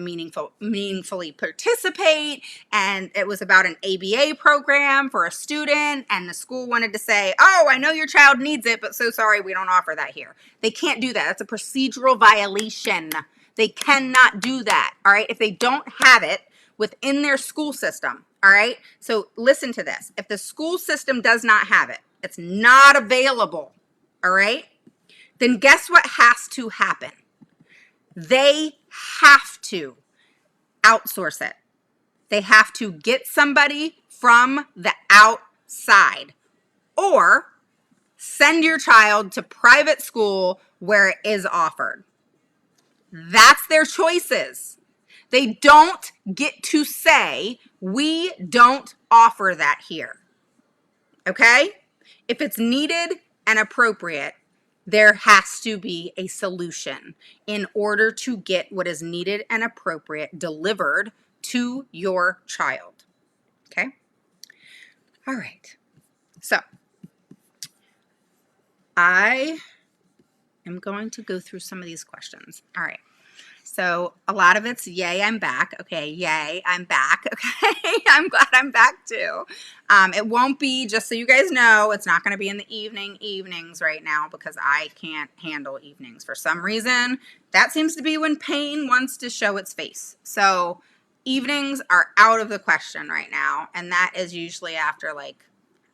meaningfully participate, and it was about an ABA program for a student, and the school wanted to say, oh, I know your child needs it, but so sorry, we don't offer that here. They can't do that. That's a procedural violation. They cannot do that, all right, if they don't have it within their school system, all right? So listen to this. If the school system does not have it, it's not available, all right? Then guess what has to happen? They have to outsource it. They have to get somebody from the outside or send your child to private school where it is offered. That's their choices. They don't get to say, we don't offer that here. Okay? If it's needed and appropriate, there has to be a solution in order to get what is needed and appropriate delivered to your child. Okay? All right. So, I am going to go through some of these questions. All right. So a lot of it's, yay, I'm back. Okay, yay, I'm back. Okay, I'm glad I'm back too. It won't be, just so you guys know, it's not going to be in the evenings right now because I can't handle evenings. For some reason, that seems to be when pain wants to show its face. So evenings are out of the question right now, and that is usually after like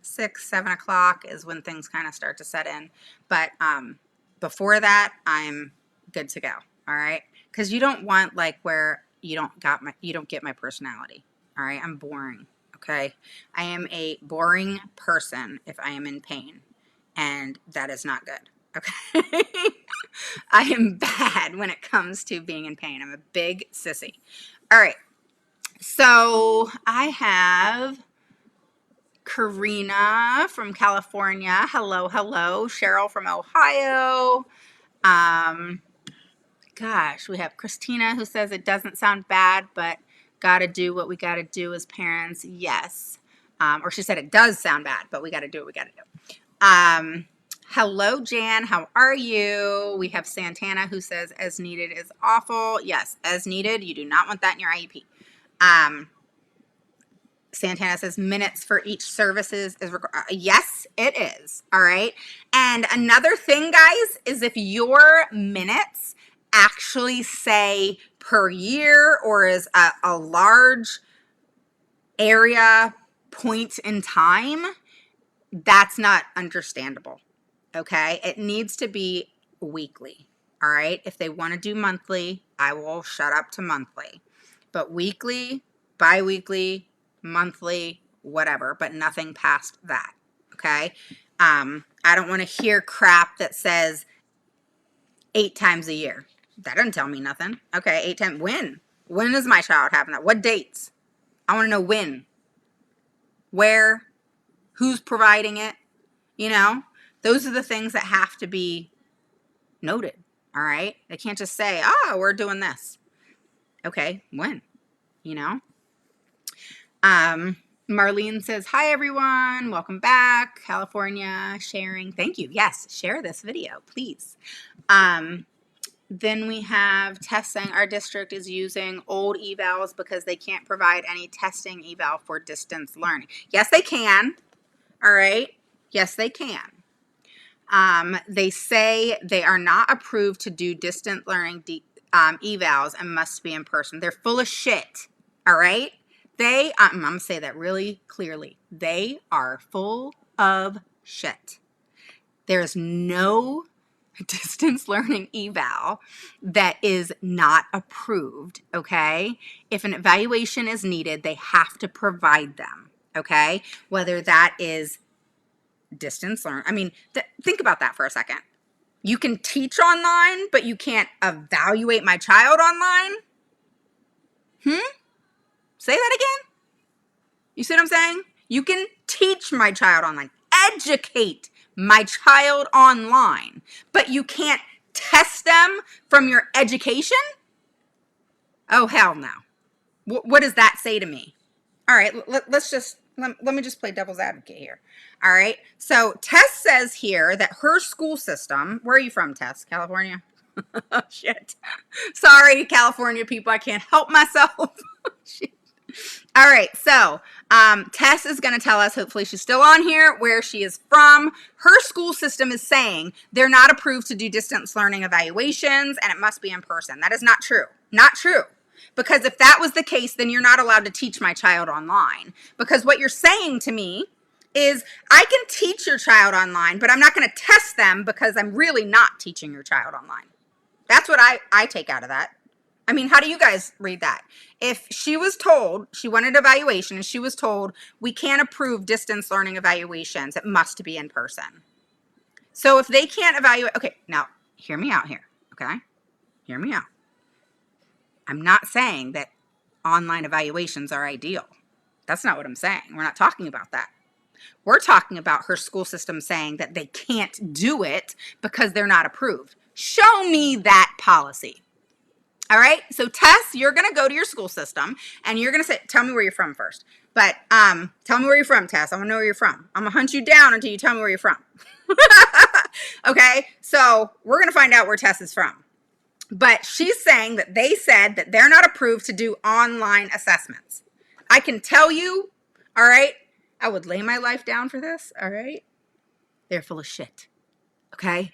6, 7 o'clock is when things kind of start to set in. But before that, I'm good to go. All right. Because you don't want like where you don't get my personality. All right. I'm boring. Okay. I am a boring person if I am in pain, and that is not good. Okay. I am bad when it comes to being in pain. I'm a big sissy. All right. So I have Karina from California. Hello, hello. Cheryl from Ohio. Gosh, we have Christina who says it doesn't sound bad, but gotta do what we gotta do as parents. Yes. Or she said it does sound bad, but we gotta do what we gotta do. Hello, Jan. How are you? We have Santana who says as needed is awful. Yes, as needed. You do not want that in your IEP. Santana says minutes for each services is yes, it is. All right. And another thing, guys, is if your minutes actually say per year or is a large area point in time, that's not understandable. Okay. It needs to be weekly. All right. If they want to do monthly, I will shut up to monthly. But weekly, bi-weekly, monthly, whatever, but nothing past that. Okay. I don't want to hear crap that says 8 times a year. That doesn't tell me nothing. Okay, 8 times. When is my child having that? What dates? I want to know when, where, who's providing it. You know, those are the things that have to be noted. All right. They can't just say, oh, we're doing this. Okay, when? You know? Marlene says, hi, everyone. Welcome back. California, sharing. Thank you. Yes, share this video, please. Then we have Tess saying our district is using old evals because they can't provide any testing eval for distance learning. Yes, they can. All right. Yes, they can. They say they are not approved to do distant learning evals and must be in person. They're full of shit. All right. I'm going to say that really clearly. They are full of shit. There's no distance learning eval that is not approved, okay? If an evaluation is needed, they have to provide them, okay? Whether that is distance learn. I mean, think about that for a second. You can teach online, but you can't evaluate my child online? Say that again? You see what I'm saying? You can teach my child online. educate my child online, but you can't test them from your education? Oh, hell no. What does that say to me? All right, let me just play devil's advocate here. All right, so Tess says here that her school system, where are you from, Tess? California? Oh, shit. Sorry, California people, I can't help myself. Shit. All right, so Tess is going to tell us, hopefully she's still on here, where she is from. Her school system is saying they're not approved to do distance learning evaluations and it must be in person. That is not true. Not true. Because if that was the case, then you're not allowed to teach my child online. Because what you're saying to me is I can teach your child online, but I'm not going to test them because I'm really not teaching your child online. That's what I take out of that. I mean, how do you guys read that? If she was told, she wanted evaluation, and she was told, we can't approve distance learning evaluations, it must be in person. So if they can't evaluate, okay, now, hear me out here, okay? Hear me out. I'm not saying that online evaluations are ideal. That's not what I'm saying. We're not talking about that. We're talking about her school system saying that they can't do it because they're not approved. Show me that policy. All right. So Tess, you're going to go to your school system and you're going to say, tell me where you're from first. But tell me where you're from, Tess. I want to know where you're from. I'm going to hunt you down until you tell me where you're from. Okay. So we're going to find out where Tess is from. But she's saying that they said that they're not approved to do online assessments. I can tell you, all right, I would lay my life down for this, all right? They're full of shit, okay?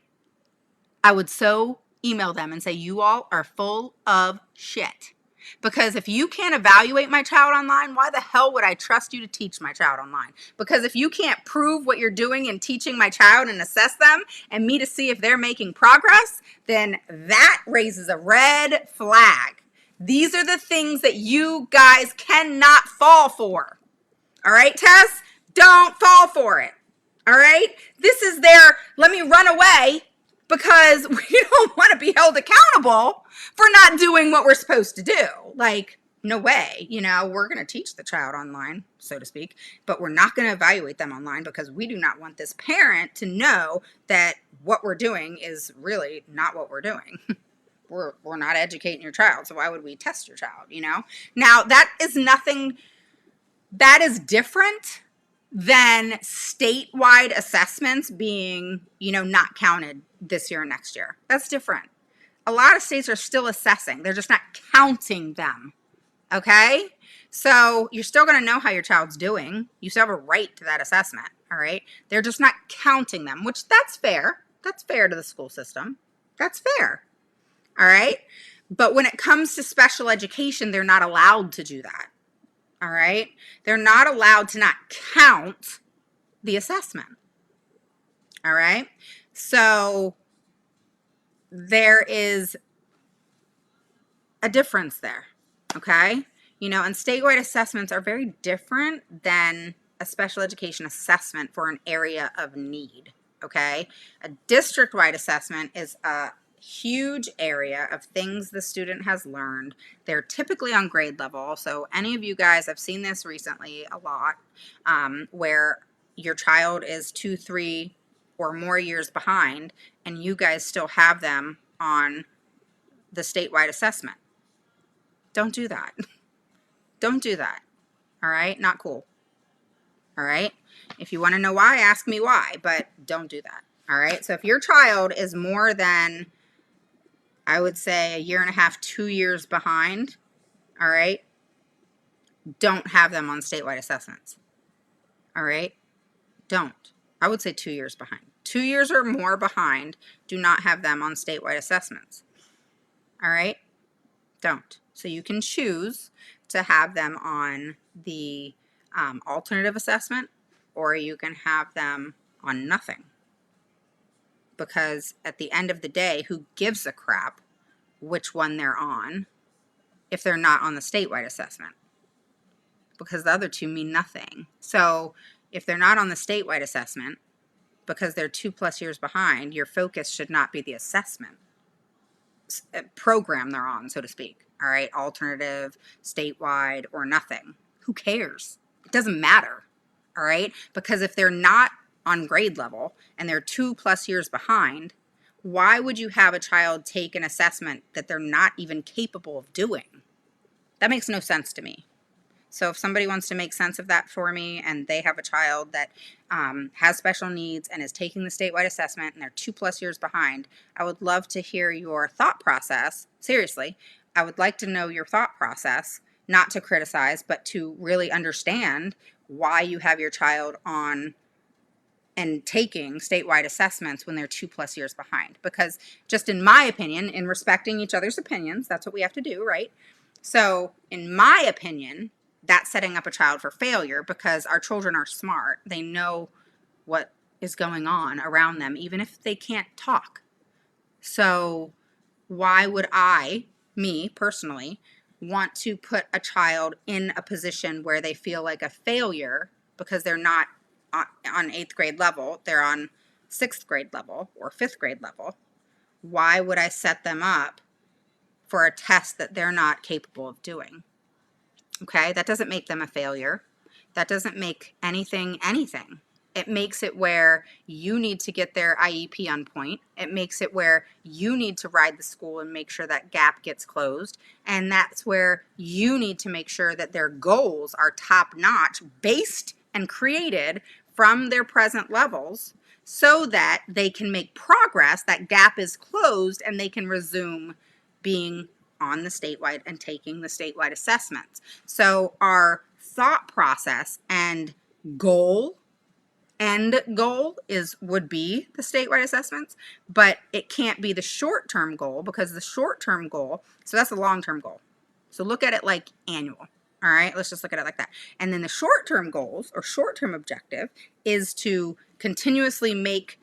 I would so email them and say, you all are full of shit. Because if you can't evaluate my child online, why the hell would I trust you to teach my child online? Because if you can't prove what you're doing in teaching my child and assess them and me to see if they're making progress, then that raises a red flag. These are the things that you guys cannot fall for. All right, Tess? Don't fall for it. All right? This is their, let me run away because we don't want to be held accountable for not doing what we're supposed to do. Like, no way. You know, we're going to teach the child online, so to speak, but we're not going to evaluate them online because we do not want this parent to know that what we're doing is really not what we're doing. We're not educating your child, so why would we test your child, you know? Now, that is nothing, that is different than statewide assessments being, you know, not counted this year and next year. That's different. A lot of states are still assessing. They're just not counting them, okay? So you're still going to know how your child's doing. You still have a right to that assessment, all right? They're just not counting them, which that's fair. That's fair to the school system. That's fair, all right? But when it comes to special education, they're not allowed to do that. All right. They're not allowed to not count the assessment. All right. So there is a difference there. Okay. You know, and statewide assessments are very different than a special education assessment for an area of need. Okay. A district-wide assessment is a huge area of things the student has learned. They're typically on grade level. So any of you guys, I've seen this recently a lot, where your child is 2, 3 or more years behind and you guys still have them on the statewide assessment. Don't do that. Don't do that. All right? Not cool. All right? If you want to know why, ask me why, but don't do that. All right? So if your child is more than, I would say, 1.5 years, 2 years behind, all right, don't have them on statewide assessments. All right? Don't. I would say 2 years behind. 2 years or more behind, do not have them on statewide assessments. All right? Don't. So you can choose to have them on the alternative assessment, or you can have them on nothing. Because at the end of the day, who gives a crap which one they're on if they're not on the statewide assessment? Because the other two mean nothing. So if they're not on the statewide assessment, because they're 2+ years behind, your focus should not be the assessment program they're on, so to speak. All right, alternative, statewide, or nothing. Who cares? It doesn't matter. All right, because if they're not on grade level and they're 2+ years behind, why would you have a child take an assessment that they're not even capable of doing? That makes no sense to me. So if somebody wants to make sense of that for me and they have a child that has special needs and is taking the statewide assessment and they're 2+ years behind, I would love to hear your thought process. Seriously, I would like to know your thought process, not to criticize, but to really understand why you have your child on and taking statewide assessments when they're 2+ years behind. Because just in my opinion, in respecting each other's opinions, that's what we have to do, right? So in my opinion, that's setting up a child for failure because our children are smart. They know what is going on around them, even if they can't talk. So why would me personally, want to put a child in a position where they feel like a failure because they're not on 8th grade level, they're on 6th grade level or 5th grade level? Why would I set them up for a test that they're not capable of doing? Okay, that doesn't make them a failure. That doesn't make anything. It makes it where you need to get their IEP on point. It makes it where you need to ride the school and make sure that gap gets closed. And that's where you need to make sure that their goals are top notch, based and created from their present levels so that they can make progress, that gap is closed, and they can resume being on the statewide and taking the statewide assessments. So our thought process and end goal would be the statewide assessments, but it can't be the short-term goal, because the short-term goal, so that's the long-term goal. So look at it like annual. All right, let's just look at it like that. And then the short-term goals or short-term objective is to continuously make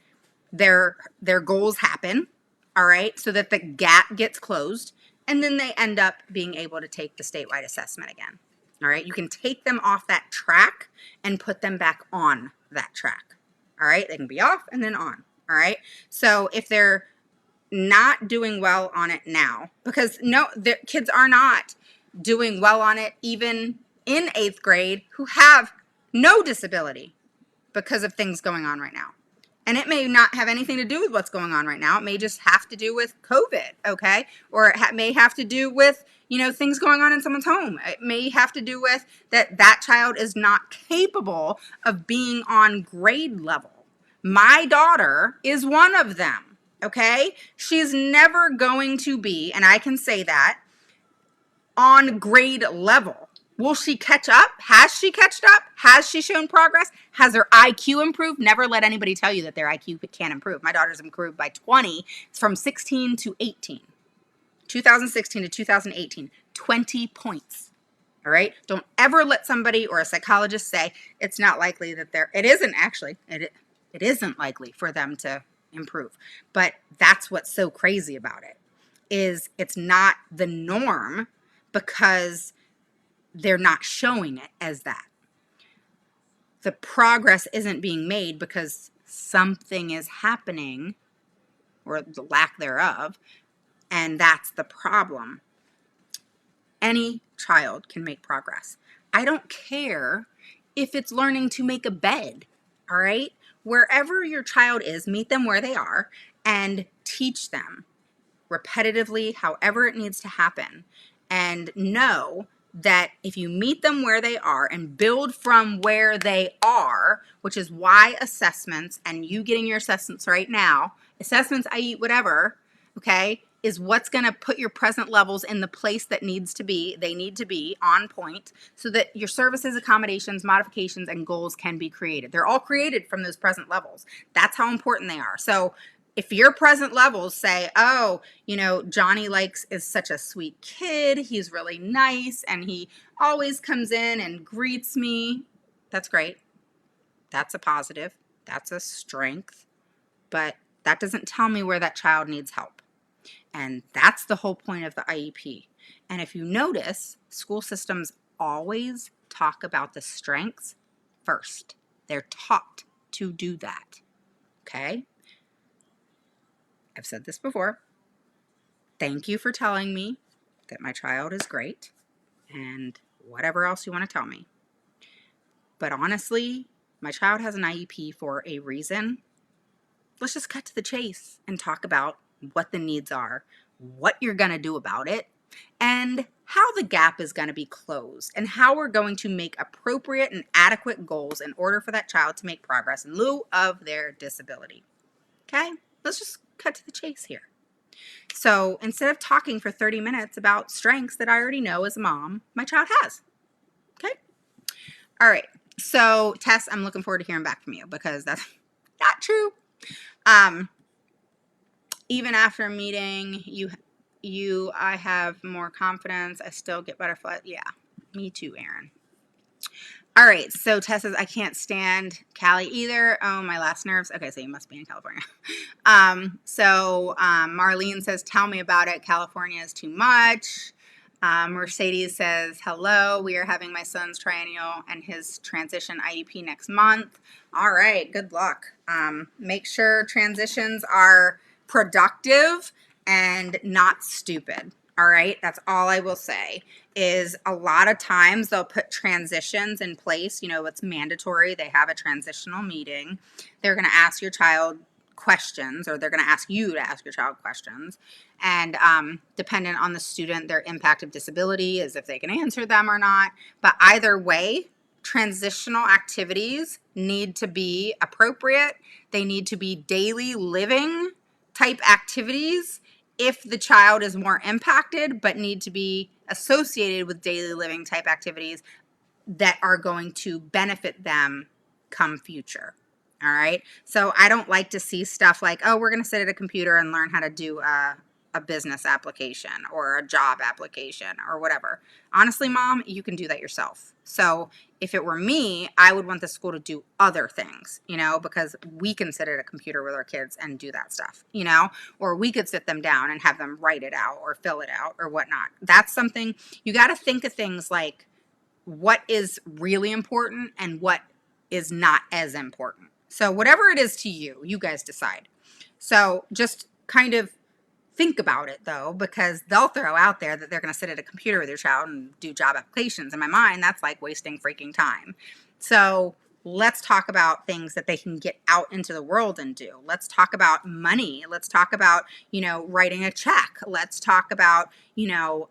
their goals happen, all right, so that the gap gets closed, and then they end up being able to take the statewide assessment again. All right, you can take them off that track and put them back on that track. All right, they can be off and then on. All right, so if they're not doing well on it now, because no, the kids are not doing well on it even in 8th grade who have no disability because of things going on right now. And it may not have anything to do with what's going on right now. It may just have to do with COVID, okay? Or it may have to do with, things going on in someone's home. It may have to do with that child is not capable of being on grade level. My daughter is one of them, okay? She's never going to be, and I can say that, on grade level. Will she catch up? Has she catched up? Has she shown progress? Has her IQ improved? Never let anybody tell you that their IQ can't improve. My daughter's improved by 20 from 16 to 18. 2016 to 2018, 20 points. All right? Don't ever let somebody or a psychologist say it's not likely that it isn't actually. It isn't likely for them to improve. But that's what's so crazy about it, is it's not the norm because they're not showing it as that. The progress isn't being made because something is happening, or the lack thereof, and that's the problem. Any child can make progress. I don't care if it's learning to make a bed, all right? Wherever your child is, meet them where they are and teach them repetitively, however it needs to happen, and know that if you meet them where they are and build from where they are, which is why assessments and you getting your assessments right now, assessments, i.e. whatever, okay, is what's going to put your present levels in the place that needs to be, they need to be on point, so that your services, accommodations, modifications, and goals can be created. They're all created from those present levels. That's how important they are. So if your present levels say, oh, Johnny is such a sweet kid, he's really nice, and he always comes in and greets me, that's great. That's a positive. That's a strength. But that doesn't tell me where that child needs help. And that's the whole point of the IEP. And if you notice, school systems always talk about the strengths first. They're taught to do that. Okay? I've said this before. Thank you for telling me that my child is great, and whatever else you want to tell me. But honestly, My child has an IEP for a reason. Let's just cut to the chase and talk about what the needs are, what you're going to do about it, and how the gap is going to be closed, and how we're going to make appropriate and adequate goals in order for that child to make progress in lieu of their disability. Okay? Let's just cut to the chase here. So instead of talking for 30 minutes about strengths that I already know as a mom, my child has. Okay? All right. So Tess, I'm looking forward to hearing back from you because that's not true. Even after meeting you, I have more confidence. I still get butterflies. Yeah, me too, Erin. All right, so Tess says, I can't stand Cali either. Oh, my last nerves. Okay, so you must be in California. Marlene says, tell me about it. California is too much. Mercedes says, hello. We are having my son's triennial and his transition IEP next month. All right, good luck. Make sure transitions are productive and not stupid. All right, that's all I will say is a lot of times they'll put transitions in place. You know, it's mandatory. They have a transitional meeting. They're going to ask your child questions, or they're going to ask you to ask your child questions. And dependent on the student, their impact of disability is if they can answer them or not. But either way, transitional activities need to be appropriate. They need to be daily living type activities if the child is more impacted, but need to be associated with daily living type activities that are going to benefit them come future. All right. So I don't like to see stuff like, oh, we're going to sit at a computer and learn how to do a business application or a job application or whatever. Honestly, Mom, you can do that yourself. So if it were me, I would want the school to do other things, you know, because we can sit at a computer with our kids and do that stuff, you know, or we could sit them down and have them write it out or fill it out or whatnot. That's something you got to think of, things like what is really important and what is not as important. So whatever it is to you, you guys decide. So just kind of think about it though, because they'll throw out there that they're going to sit at a computer with your child and do job applications. In my mind, that's like wasting freaking time. So let's talk about things that they can get out into the world and do. Let's talk about money. Let's talk about, you know, writing a check. Let's talk about, you know,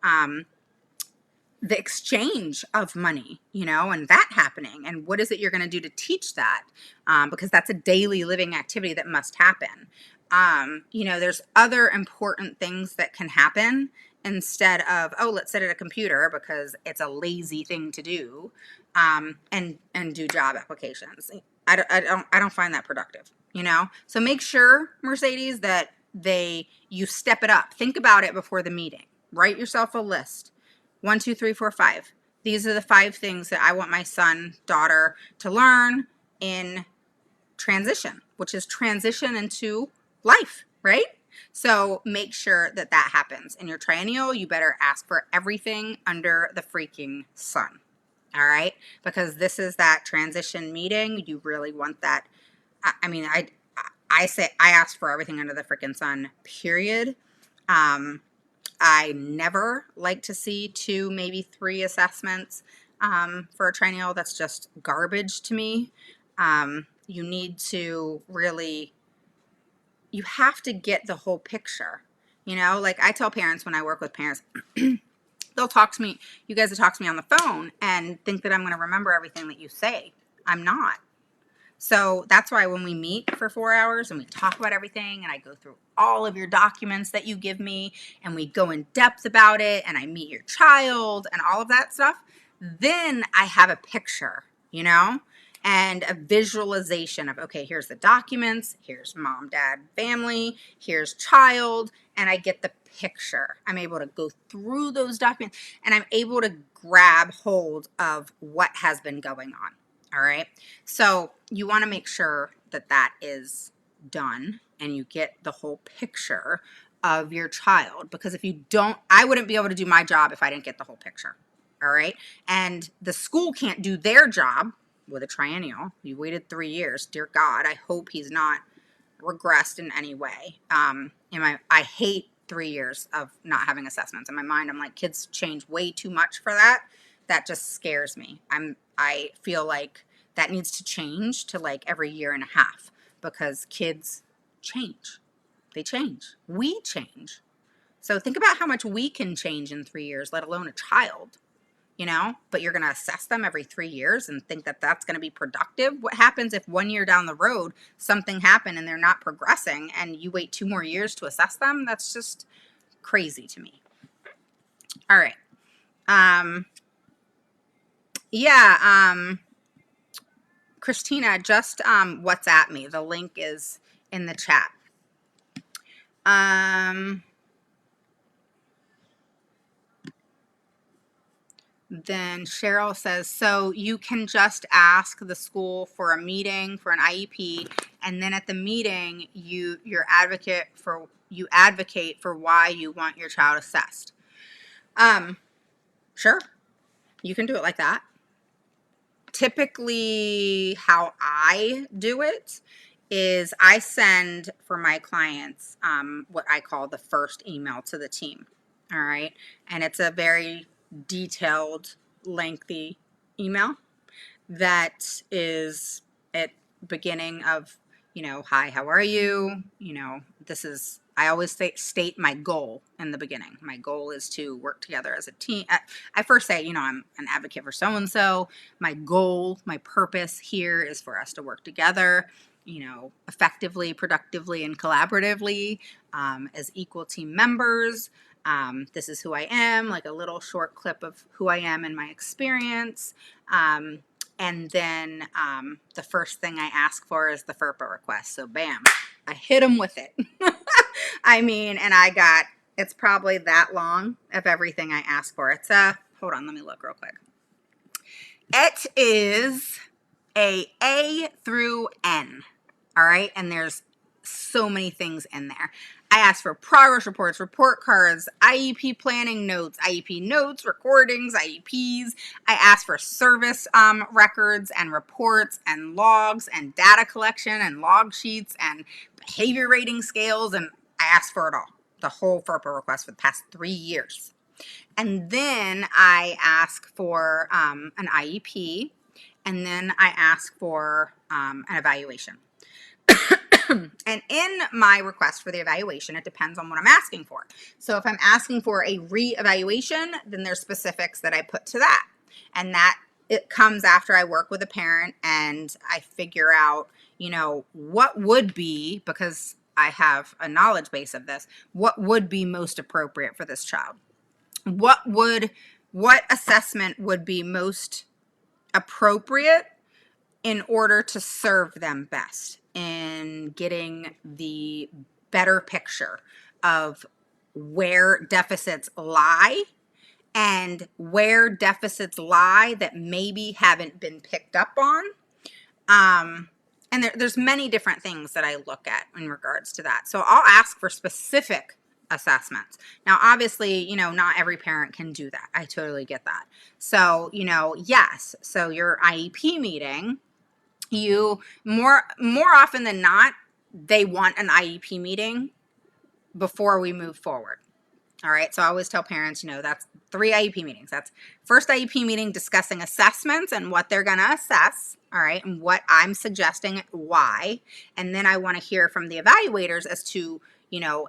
the exchange of money, you know, and that happening. And what is it you're going to do to teach that? Because that's a daily living activity that must happen. You know, there's other important things that can happen instead of, oh, let's sit at a computer because it's a lazy thing to do, and do job applications. I don't find that productive, you know? So make sure, Mercedes, that you step it up. Think about it before the meeting. Write yourself a list. 1, 2, 3, 4, 5. These are the 5 things that I want my son, daughter to learn in transition, which is transition into life, right? So make sure that that happens. In your triennial, you better ask for everything under the freaking sun. All right? Because this is that transition meeting. You really want that. I say I ask for everything under the freaking sun, period. I never like to see 2, maybe 3 assessments for a triennial. That's just garbage to me. You need to really, you have to get the whole picture. You know, like I tell parents when I work with parents, they'll talk to me, you guys will talk to me on the phone and think that I'm going to remember everything that you say. I'm not. So that's why when we meet for 4 hours and we talk about everything and I go through all of your documents that you give me and we go in depth about it and I meet your child and all of that stuff, then I have a picture, you know, and a visualization of, okay, here's the documents, here's mom, dad, family, here's child, and I get the picture. I'm able to go through those documents and I'm able to grab hold of what has been going on. All right. So you want to make sure that that is done and you get the whole picture of your child, because if you don't, I wouldn't be able to do my job if I didn't get the whole picture. All right. And the school can't do their job with a triennial. You waited 3 years. Dear God, I hope he's not regressed in any way. I hate 3 years of not having assessments. In my mind, I'm like, kids change way too much for that. That just scares me. I feel like that needs to change to like every year and a half, because kids change. They change. We change. So think about how much we can change in 3 years, let alone a child, but you're going to assess them every 3 years and think that that's going to be productive. What happens if 1 year down the road, something happened and they're not progressing and you wait 2 more years to assess them? That's just crazy to me. All right. Christina, just WhatsApp me. The link is in the chat. Then Cheryl says, so you can just ask the school for a meeting for an IEP, and then at the meeting you advocate for why you want your child assessed. Sure, you can do it like that. Typically, how I do it is I send for my clients what I call the first email to the team. All right, and it's a very detailed, lengthy email that is at beginning of, hi, how are you? This is, I always state my goal in the beginning. My goal is to work together as a team. I first say, I'm an advocate for so-and-so. My goal, my purpose here is for us to work together, effectively, productively, and collaboratively as equal team members. This is who I am, like a little short clip of who I am and my experience. And then the first thing I ask for is the FERPA request. So bam, I hit them with it. And it's probably that long of everything I ask for. It's hold on, let me look real quick. It is A through N. All right. And there's so many things in there. I asked for progress reports, report cards, IEP planning notes, IEP notes, recordings, IEPs. I asked for service records and reports and logs and data collection and log sheets and behavior rating scales. And I asked for it all, the whole FERPA request for the past 3 years. And then I ask for an IEP, and then I ask for an evaluation. And in my request for the evaluation, it depends on what I'm asking for. So if I'm asking for a re-evaluation, then there's specifics that I put to that. And that it comes after I work with a parent and I figure out, what would be, because I have a knowledge base of this, what would be most appropriate for this child? What assessment would be most appropriate in order to serve them best in getting the better picture of where deficits lie and where deficits lie that maybe haven't been picked up on. And there's many different things that I look at in regards to that. So I'll ask for specific assessments. Now, obviously, not every parent can do that. I totally get that. So, yes. So your IEP meeting, you more often than not, they want an IEP meeting before we move forward. All right. So I always tell parents, that's 3 IEP meetings. That's first IEP meeting discussing assessments and what they're going to assess. All right. And what I'm suggesting, why. And then I want to hear from the evaluators as to,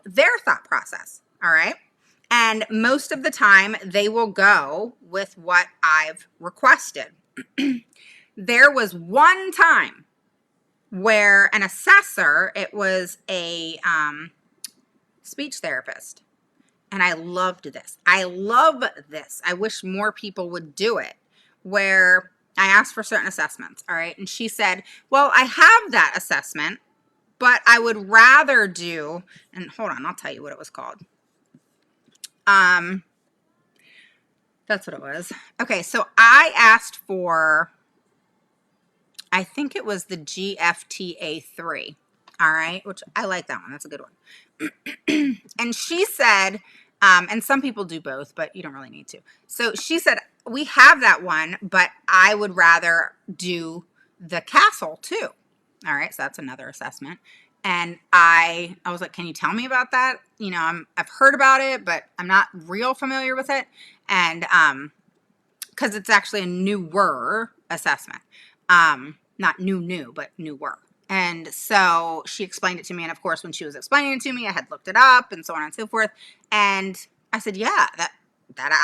their thought process. All right. And most of the time they will go with what I've requested. There was one time where an assessor, it was a speech therapist. And I loved this. I love this. I wish more people would do it, where I asked for certain assessments. All right. And she said, well, I have that assessment, but I would rather do, and hold on, I'll tell you what it was called. That's what it was. Okay. So I asked for, I think it was the GFTA3. All right. Which I like that one. That's a good one. And she said, and some people do both, but you don't really need to. So she said, we have that one, but I would rather do the castle too. All right. So that's another assessment. And I was like, can you tell me about that? I've heard about it, but I'm not real familiar with it. And, cause it's actually a newer assessment. Not new, but newer. And so she explained it to me. And of course, when she was explaining it to me, I had looked it up and so on and so forth. And I said, yeah, that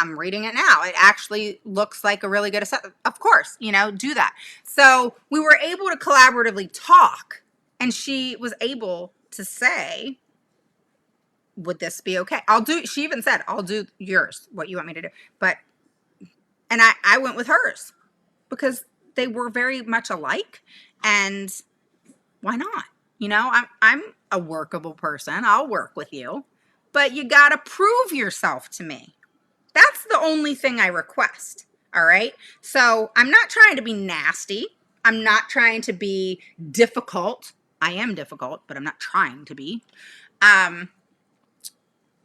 I'm reading it now. It actually looks like a really good assessment. Of course, do that. So we were able to collaboratively talk, and she was able to say, would this be okay? She even said, I'll do yours, what you want me to do. And I went with hers because they were very much alike, and why not? I'm a workable person. I'll work with you, but you got to prove yourself to me. That's the only thing I request. All right. So I'm not trying to be nasty. I'm not trying to be difficult. I am difficult, but I'm not trying to be. But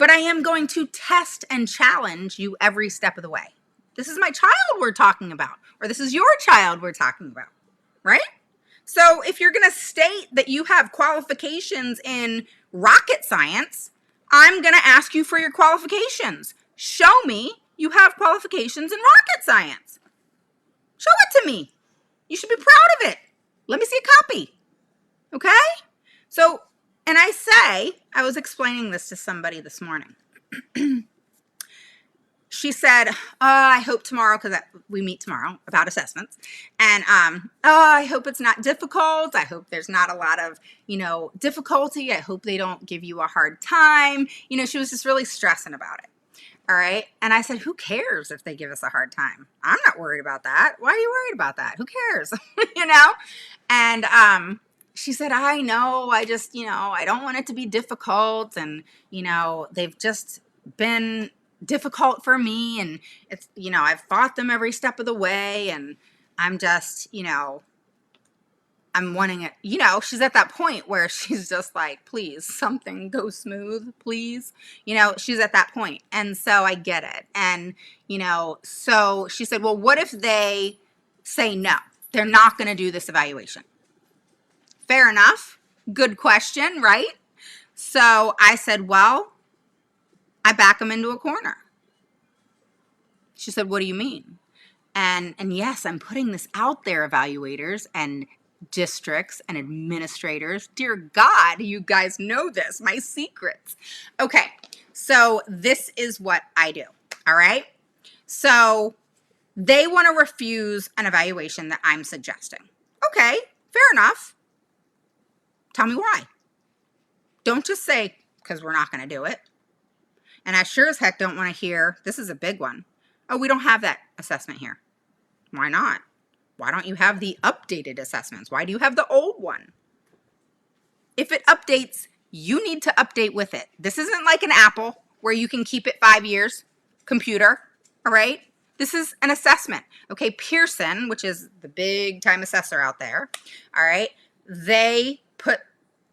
I am going to test and challenge you every step of the way. This is my child we're talking about, or this is your child we're talking about, right? So if you're going to state that you have qualifications in rocket science, I'm going to ask you for your qualifications. Show me you have qualifications in rocket science. Show it to me. You should be proud of it. Let me see a copy. Okay? So, and I was explaining this to somebody this morning. She said, I hope tomorrow, because we meet tomorrow about assessments. And, I hope it's not difficult. I hope there's not a lot of, difficulty. I hope they don't give you a hard time. She was just really stressing about it. All right. And I said, who cares if they give us a hard time? I'm not worried about that. Why are you worried about that? Who cares? And, she said, I know, I just, I don't want it to be difficult. And, they've just been difficult for me, and it's, I've fought them every step of the way, and I'm just, I'm wanting it, she's at that point where she's just like, please, something go smooth, please. She's at that point. And so I get it. And, so she said, well, what if they say no, they're not going to do this evaluation? Fair enough. Good question, right? So I said, well, I back them into a corner. She said, what do you mean? And yes, I'm putting this out there, evaluators and districts and administrators. Dear God, you guys know this, my secrets. Okay, so this is what I do, all right? So they want to refuse an evaluation that I'm suggesting. Okay, fair enough. Tell me why. Don't just say, because we're not going to do it. And I sure as heck don't want to hear, this is a big one. Oh, we don't have that assessment here. Why not? Why don't you have the updated assessments? Why do you have the old one? If it updates, you need to update with it. This isn't like an Apple where you can keep it 5 years, computer, all right? This is an assessment. Okay, Pearson, which is the big time assessor out there, all right, they put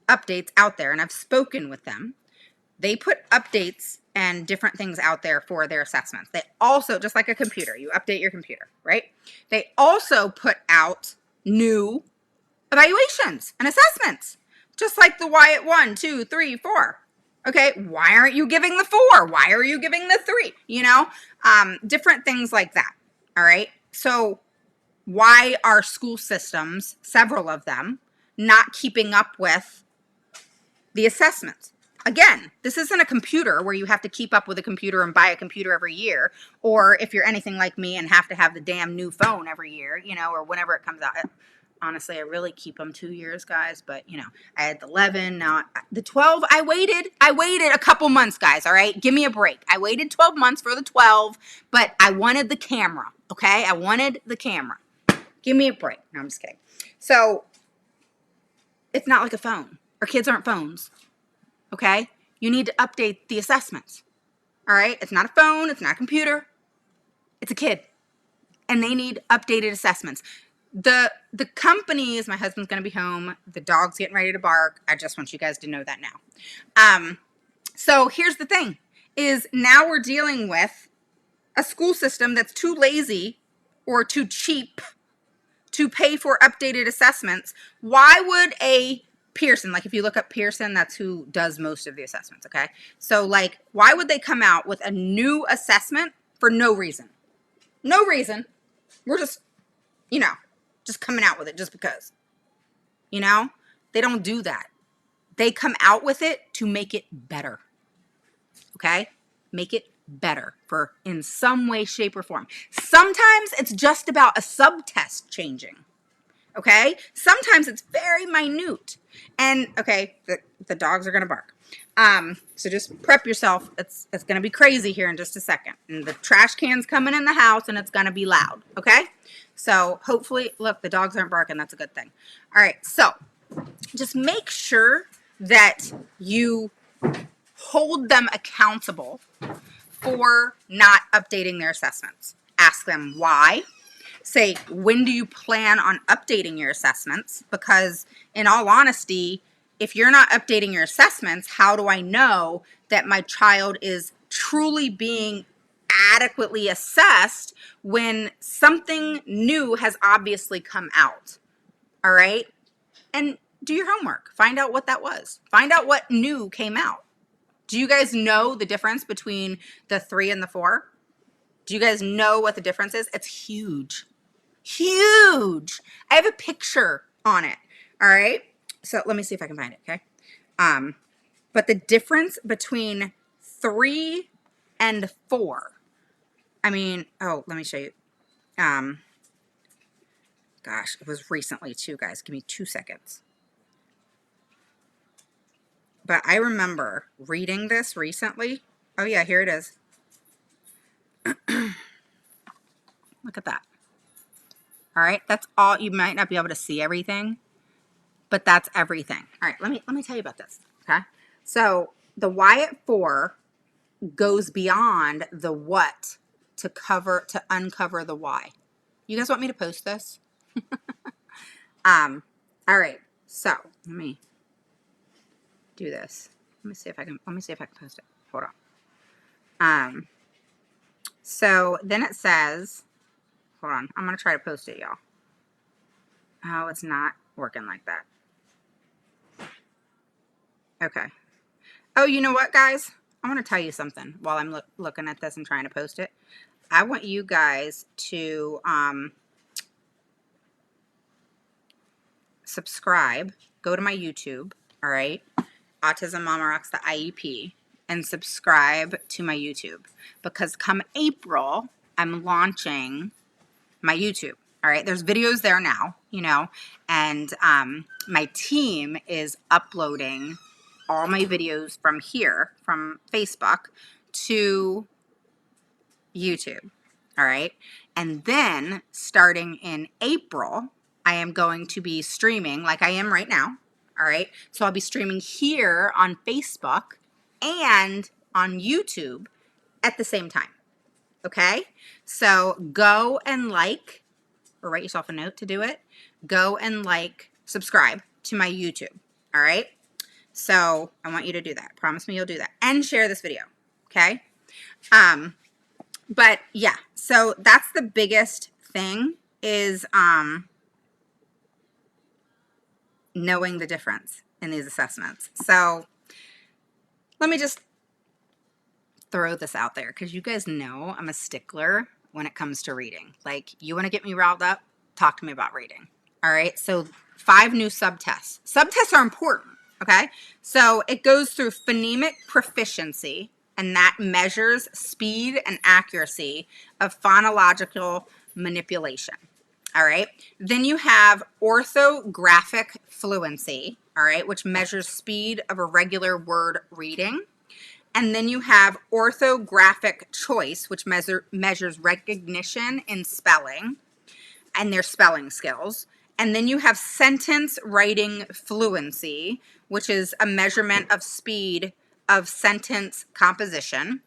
updates out there, and I've spoken with them. They put updates and different things out there for their assessments. They also, just like a computer, you update your computer, right? They also put out new evaluations and assessments, just like the Wyatt 1, 2, 3, 4. Okay, why aren't you giving the 4? Why are you giving the 3? Different things like that, all right? So why are school systems, several of them, not keeping up with the assessments? Again, this isn't a computer where you have to keep up with a computer and buy a computer every year, or if you're anything like me and have to have the damn new phone every year, or whenever it comes out. Honestly, I really keep them 2 years, guys, but I had the 11, now the 12, I waited a couple months, guys, all right? Give me a break. I waited 12 months for the 12, but I wanted the camera, okay? I wanted the camera. Give me a break. No, I'm just kidding. So, it's not like a phone. Our kids aren't phones. Okay? You need to update the assessments. All right? It's not a phone. It's not a computer. It's a kid. And they need updated assessments. The companies, my husband's going to be home. The dog's getting ready to bark. I just want you guys to know that now. So here's the thing, is now we're dealing with a school system that's too lazy or too cheap to pay for updated assessments. Why would a Pearson, like if you look up Pearson, that's who does most of the assessments, okay? So like, why would they come out with a new assessment for no reason? No reason. We're just, just coming out with it just because. You know, they don't do that. They come out with it to make it better. Okay? Make it better for in some way, shape, or form. Sometimes it's just about a subtest changing. Okay? Sometimes it's very minute. And okay, the dogs are gonna bark. So just prep yourself. It's gonna be crazy here in just a second. And the trash can's coming in the house and it's gonna be loud. Okay? So hopefully, look, the dogs aren't barking. That's a good thing. All right, so just make sure that you hold them accountable for not updating their assessments. Ask them why. Say, when do you plan on updating your assessments? Because in all honesty, if you're not updating your assessments, how do I know that my child is truly being adequately assessed when something new has obviously come out? All right? And do your homework. Find out what that was. Find out what new came out. Do you guys know the difference between the 3 and the 4? Do you guys know what the difference is? It's huge. Huge. I have a picture on it. All right. So let me see if I can find it. Okay. But the difference between 3 and 4, I mean, oh, let me show you. Gosh, it was recently too, guys. Give me 2 seconds. But I remember reading this recently. Oh yeah, here it is. Look at that. All right, that's all. You might not be able to see everything, but that's everything. All right, let me tell you about this. Okay, so the why at 4 goes beyond the what to uncover the why. You guys want me to post this? All right, so let me do this. Let me see if I can post it. Hold on. So then it says, hold on, I'm gonna try to post it, y'all. Oh, it's not working like that. Okay. Oh, you know what, guys? I want to tell you something while I'm looking at this and trying to post it. I want you guys to subscribe. Go to my YouTube, all right? Autism Mama Rocks the IEP, and subscribe to my YouTube, because come April, I'm launching my YouTube. All right, there's videos there now, you know, and my team is uploading all my videos from here, from Facebook, to YouTube. All right, and then starting in April, I am going to be streaming like I am right now. All right, so I'll be streaming here on Facebook and on YouTube at the same time. Okay, so go and like, or write yourself a note to do it. Go and like, subscribe to my YouTube. All right, so I want you to do that. Promise me you'll do that, and share this video. Okay. But yeah, so that's the biggest thing, is knowing the difference in these assessments. So let me just throw this out there, because you guys know I'm a stickler when it comes to reading. Like, you want to get me riled up? Talk to me about reading. All right, so 5 new subtests. Subtests are important, okay? So it goes through phonemic proficiency, and that measures speed and accuracy of phonological manipulation. All right. Then you have orthographic fluency, all right, which measures speed of a regular word reading. And then you have orthographic choice, which measures recognition in spelling and their spelling skills. And then you have sentence writing fluency, which is a measurement of speed of sentence composition.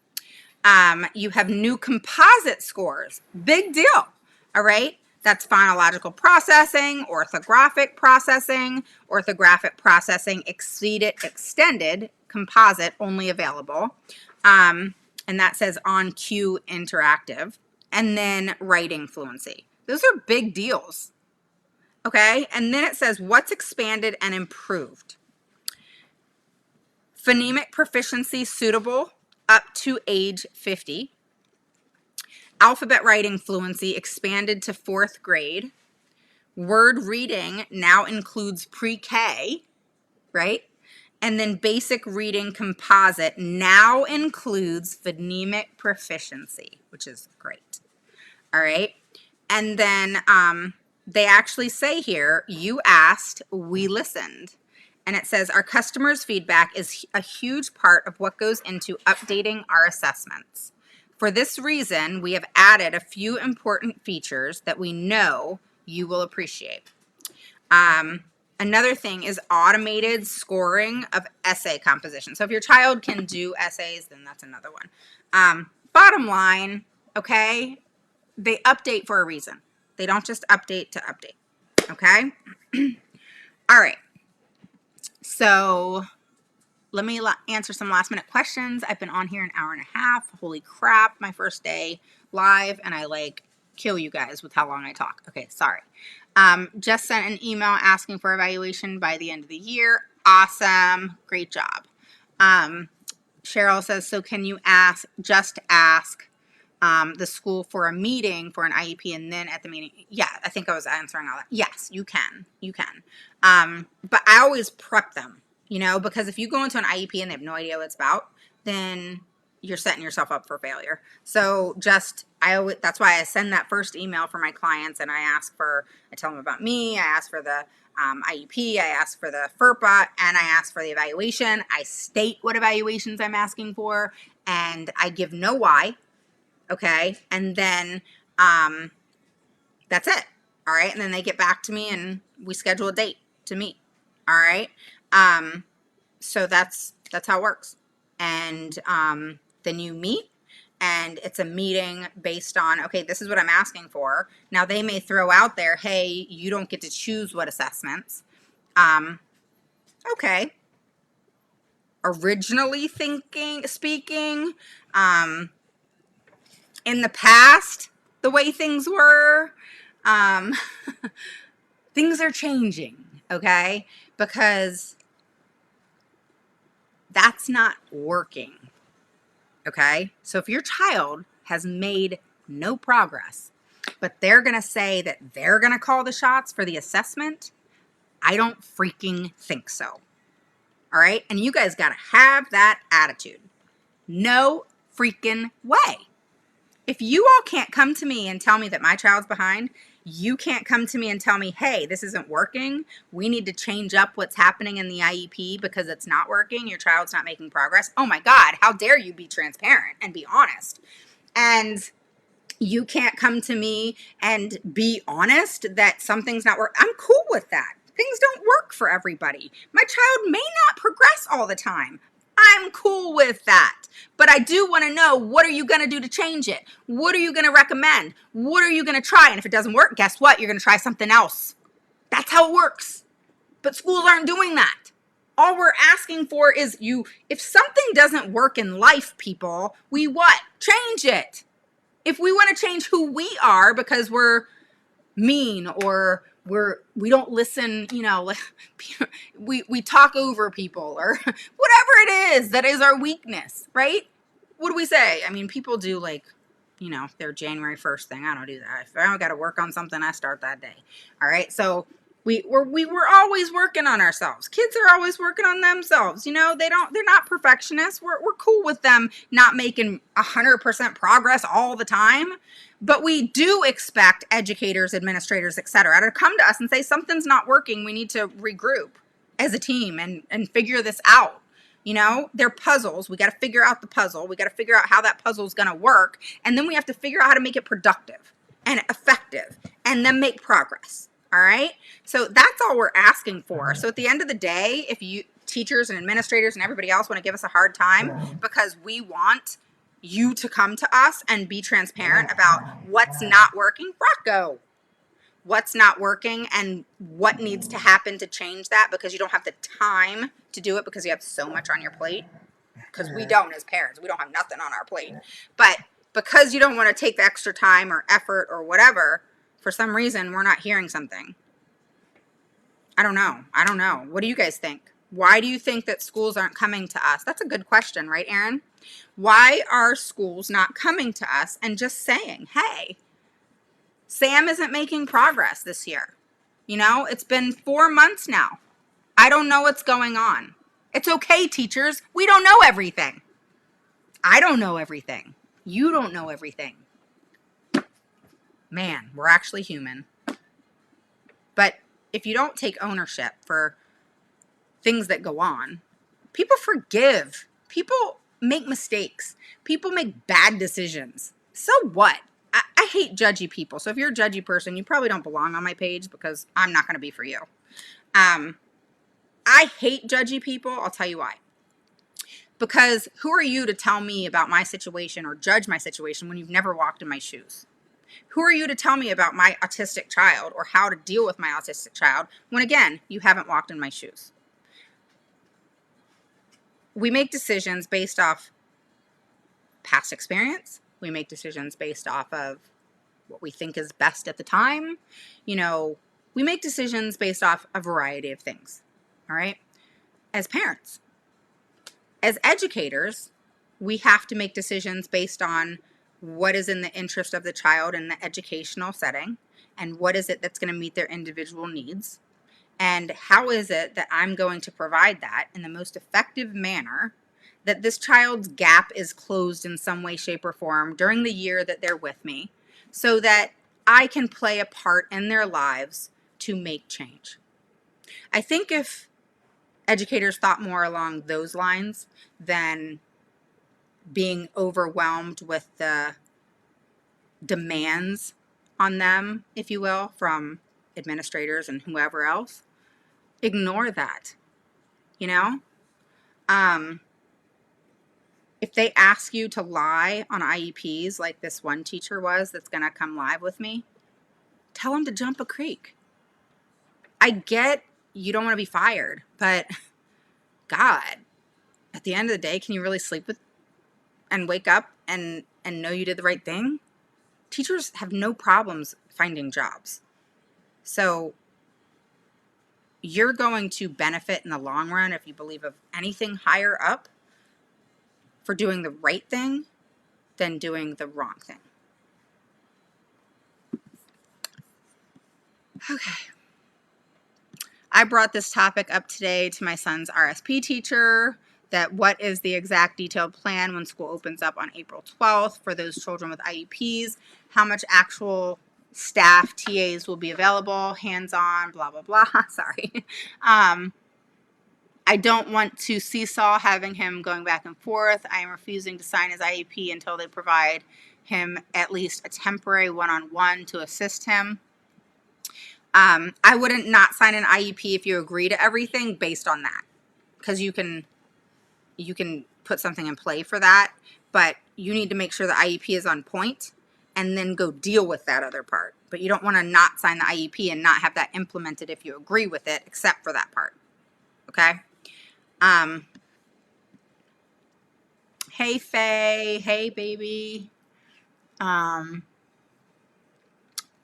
You have new composite scores. Big deal. All right. That's phonological processing, orthographic processing, extended, composite, only available. And that says on cue interactive. And then writing fluency. Those are big deals. Okay. And then it says what's expanded and improved. Phonemic proficiency suitable up to age 50. Alphabet writing fluency expanded to 4th grade. Word reading now includes pre-K, right? And then basic reading composite now includes phonemic proficiency, which is great. All right. And then they actually say here, you asked, we listened. And it says our customers' feedback is a huge part of what goes into updating our assessments. For this reason, we have added a few important features that we know you will appreciate. Another thing is automated scoring of essay composition. So if your child can do essays, then that's another one. Bottom line, okay, they update for a reason. They don't just update to update, okay? All right. So let me answer some last minute questions. I've been on here an hour and a half. Holy crap, my first day live, and I like kill you guys with how long I talk. Okay, sorry. Just sent an email asking for evaluation by the end of the year. Awesome. Great job. Cheryl says, so can you ask the school for a meeting for an IEP and then at the meeting? Yeah, I think I was answering all that. Yes, you can. You can. But I always prep them, you know, because if you go into an IEP and they have no idea what it's about, then you're setting yourself up for failure. So that's why I send that first email for my clients, and I tell them about me, I ask for the IEP, I ask for the FERPA, and I ask for the evaluation. I state what evaluations I'm asking for, and I give no why, okay? And then that's it, all right? And then they get back to me, and we schedule a date to meet, all right? So that's how it works. And then you meet, and it's a meeting based on, okay, this is what I'm asking for. Now they may throw out there, hey, you don't get to choose what assessments. Okay. Originally speaking, in the past, the way things were, things are changing, okay? Because that's not working. Okay, so if your child has made no progress, but they're going to say that they're going to call the shots for the assessment, I don't freaking think so. All right, and you guys got to have that attitude. No freaking way. If you all can't come to me and tell me that my child's behind, you can't come to me and tell me, hey, this isn't working. We need to change up what's happening in the IEP because it's not working. Your child's not making progress. Oh my God, how dare you be transparent and be honest? And you can't come to me and be honest that something's not working. I'm cool with that. Things don't work for everybody. My child may not progress all the time. I'm cool with that. But I do want to know, what are you going to do to change it? What are you going to recommend? What are you going to try? And if it doesn't work, guess what? You're going to try something else. That's how it works. But schools aren't doing that. All we're asking for is if something doesn't work in life, people, we what? Change it. If we want to change who we are because we're mean or we don't listen, you know, we talk over people or whatever it is that is our weakness, right? What do we say? I mean, people do like, you know, their January 1st thing. I don't do that. If I got to work on something, I start that day. All right. So we're always working on ourselves. Kids are always working on themselves. You know, they're not perfectionists. We're cool with them not making 100% progress all the time. But we do expect educators, administrators, etc., to come to us and say something's not working. We need to regroup as a team and figure this out. You know, they're puzzles. We got to figure out the puzzle. We got to figure out how that puzzle is going to work. And then we have to figure out how to make it productive and effective and then make progress. All right. So that's all we're asking for. So at the end of the day, if you teachers and administrators and everybody else want to give us a hard time because we want you to come to us and be transparent about what's not working, Rocco, what's not working and what needs to happen to change that, because you don't have the time to do it because you have so much on your plate. Because we don't, as parents, we don't have nothing on our plate. But because you don't want to take the extra time or effort or whatever, for some reason, we're not hearing something. I don't know. What do you guys think? Why do you think that schools aren't coming to us? That's a good question, right, Erin? Why are schools not coming to us and just saying, hey, Sam isn't making progress this year. You know, it's been 4 months now. I don't know what's going on. It's okay, teachers. We don't know everything. I don't know everything. You don't know everything. Man, we're actually human. But if you don't take ownership for things that go on, people forgive. People make mistakes. People make bad decisions. So what? I hate judgy people. So if you're a judgy person, you probably don't belong on my page because I'm not going to be for you. I hate judgy people. I'll tell you why. Because who are you to tell me about my situation or judge my situation when you've never walked in my shoes? Who are you to tell me about my autistic child or how to deal with my autistic child when, again, you haven't walked in my shoes? We make decisions based off past experience. We make decisions based off of what we think is best at the time. You know, we make decisions based off a variety of things, all right? As parents, as educators, we have to make decisions based on what is in the interest of the child in the educational setting and what is it that's going to meet their individual needs. And how is it that I'm going to provide that in the most effective manner that this child's gap is closed in some way, shape, or form during the year that they're with me so that I can play a part in their lives to make change. I think if educators thought more along those lines than being overwhelmed with the demands on them, if you will, from administrators and whoever else, ignore that, you know? If they ask you to lie on IEPs like this one teacher was that's going to come live with me, tell them to jump a creek. I get you don't want to be fired, but God, at the end of the day, can you really sleep with and wake up and know you did the right thing? Teachers have no problems finding jobs. So you're going to benefit in the long run if you believe of anything higher up for doing the right thing than doing the wrong thing. Okay. I brought this topic up today to my son's RSP teacher, that what is the exact detailed plan when school opens up on April 12th for those children with IEPs, how much actual staff, TAs will be available, hands-on, blah, blah, blah. Sorry. I don't want to seesaw having him going back and forth. I am refusing to sign his IEP until they provide him at least a temporary one-on-one to assist him. I wouldn't not sign an IEP if you agree to everything based on that, because you can put something in play for that, but you need to make sure the IEP is on point and then go deal with that other part. But you don't want to not sign the IEP and not have that implemented if you agree with it, except for that part. Okay? Hey, Faye. Hey, baby.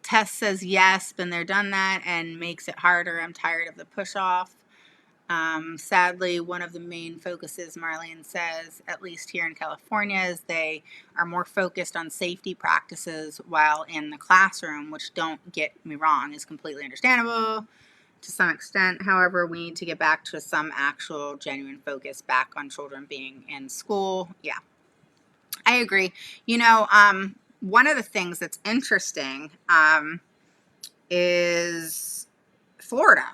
Tess says yes, been there, done that, and makes it harder. I'm tired of the push-off. Sadly, one of the main focuses, Marlene says, at least here in California, is they are more focused on safety practices while in the classroom, which, don't get me wrong, is completely understandable to some extent. However, we need to get back to some actual genuine focus back on children being in school. Yeah, I agree. You know, one of the things that's interesting is Florida.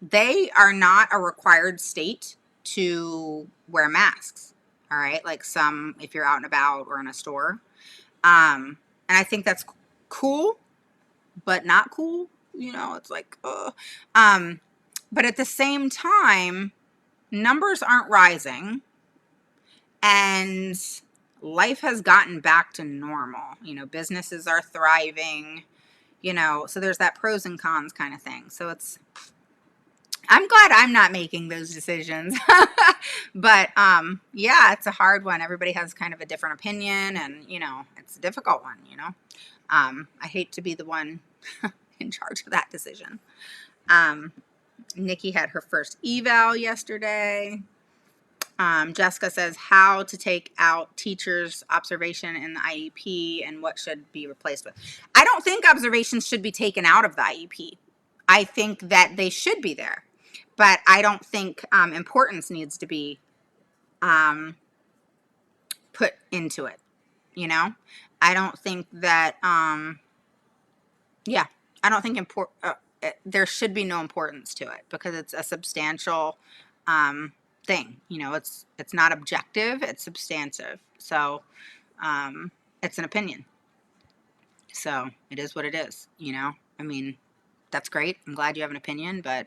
They are not a required state to wear masks, all right? Like some, if you're out and about or in a store. And I think that's cool, but not cool. You know, it's like, but at the same time, numbers aren't rising and life has gotten back to normal. You know, businesses are thriving, you know, so there's that pros and cons kind of thing. So I'm glad I'm not making those decisions. But yeah, it's a hard one. Everybody has kind of a different opinion and, you know, it's a difficult one, you know. I hate to be the one in charge of that decision. Nikki had her first eval yesterday. Jessica says how to take out teachers' observation in the IEP and what should be replaced with. I don't think observations should be taken out of the IEP. I think that they should be there, but I don't think importance needs to be put into it. You know, I don't think that, yeah, I don't think there should be no importance to it because it's a substantial thing. You know, it's not objective, it's substantive. So it's an opinion. So it is what it is, you know. I mean, that's great. I'm glad you have an opinion, but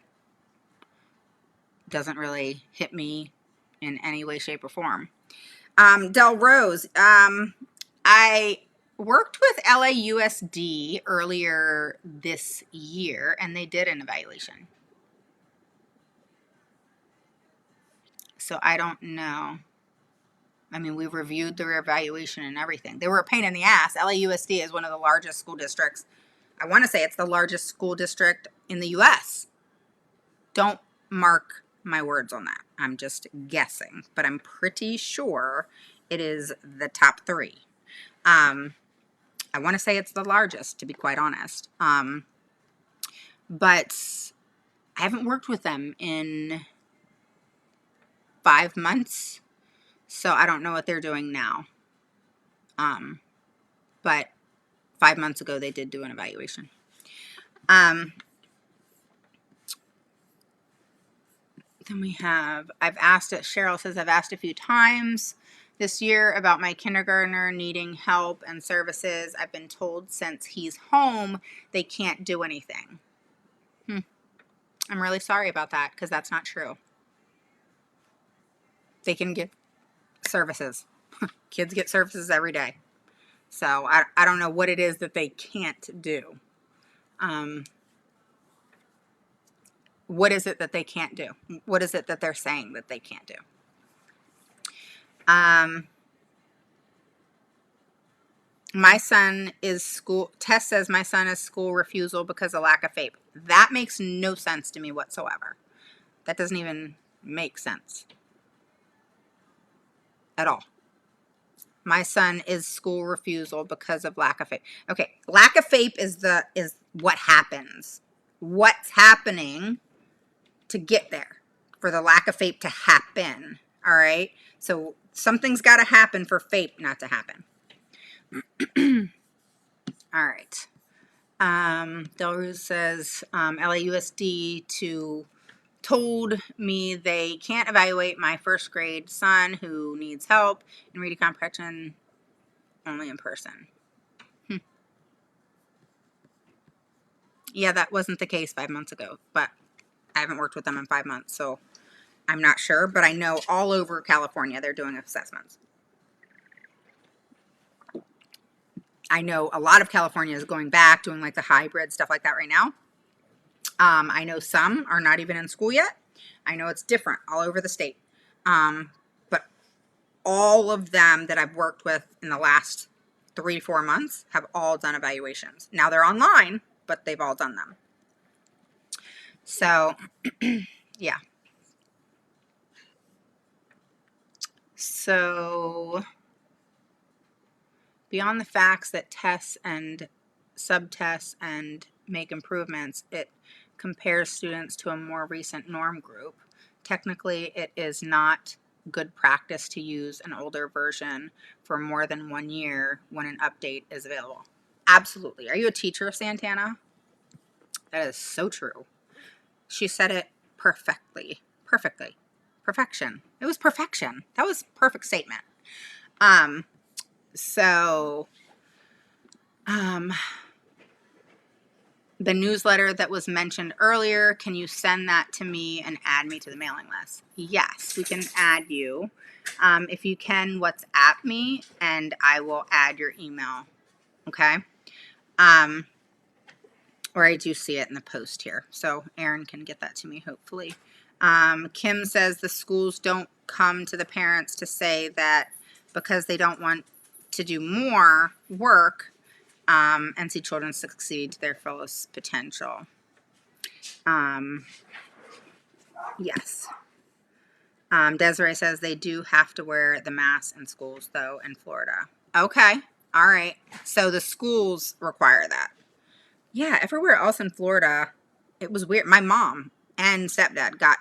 it doesn't really hit me in any way, shape, or form. Del Rose, I worked with LAUSD earlier this year, and they did an evaluation. So I don't know. I mean, we reviewed their evaluation and everything. They were a pain in the ass. LAUSD is one of the largest school districts. I want to say it's the largest school district in the U.S. Don't mark my words on that. I'm just guessing, but I'm pretty sure it is the top 3. I want to say it's the largest, to be quite honest. But I haven't worked with them in 5 months, so I don't know what they're doing now. But 5 months ago, they did do an evaluation. Then we have, Cheryl says, I've asked a few times this year about my kindergartner needing help and services. I've been told since he's home, they can't do anything. I'm really sorry about that because that's not true. They can get services. Kids get services every day. So I don't know what it is that they can't do. What is it that they can't do? What is it that they're saying that they can't do? My son is Tess says my son is school refusal because of lack of FAPE. That makes no sense to me whatsoever. That doesn't even make sense at all. My son is school refusal because of lack of FAPE. Okay, lack of FAPE is what happens. What's happening to get there for the lack of FAPE to happen. All right, so something's got to happen for FAPE not to happen. All right. Delruz says LAUSD told me they can't evaluate my first grade son who needs help in reading comprehension only in person. Yeah, that wasn't the case 5 months ago, but I haven't worked with them in 5 months, so I'm not sure, but I know all over California they're doing assessments. I know a lot of California is going back, doing like the hybrid stuff like that right now. I know some are not even in school yet. I know it's different all over the state. But all of them that I've worked with in the last 3 to 4 months have all done evaluations. Now they're online, but they've all done them. So, yeah. So, beyond the facts that tests and subtests and make improvements, it compares students to a more recent norm group. Technically, it is not good practice to use an older version for more than 1 year when an update is available. Absolutely. Are you a teacher, Santana? That is so true. She said it perfectly. Perfectly. Perfection. It was perfection. That was a perfect statement. The newsletter that was mentioned earlier, can you send that to me and add me to the mailing list? Yes, we can add you. If you can, WhatsApp me and I will add your email. Okay? Or I do see it in the post here. So Erin can get that to me, hopefully. Kim says the schools don't come to the parents to say that because they don't want to do more work and see children succeed to their fullest potential. Yes. Desiree says they do have to wear the mask in schools, though, in Florida. Okay. All right. So the schools require that. Yeah, everywhere else in Florida, it was weird. My mom and stepdad got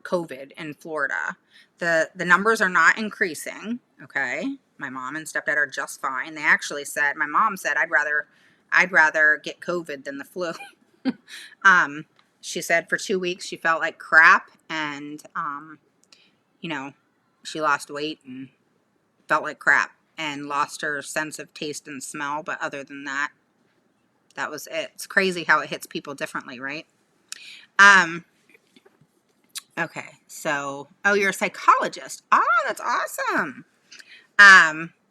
COVID in Florida. The numbers are not increasing, okay? My mom and stepdad are just fine. They actually said, my mom said, I'd rather get COVID than the flu. She said for 2 weeks she felt like crap, and you know, she lost weight and felt like crap and lost her sense of taste and smell, but other than that, that was it. It's crazy how it hits people differently, right? Okay, so, oh, you're a psychologist. Oh, that's awesome.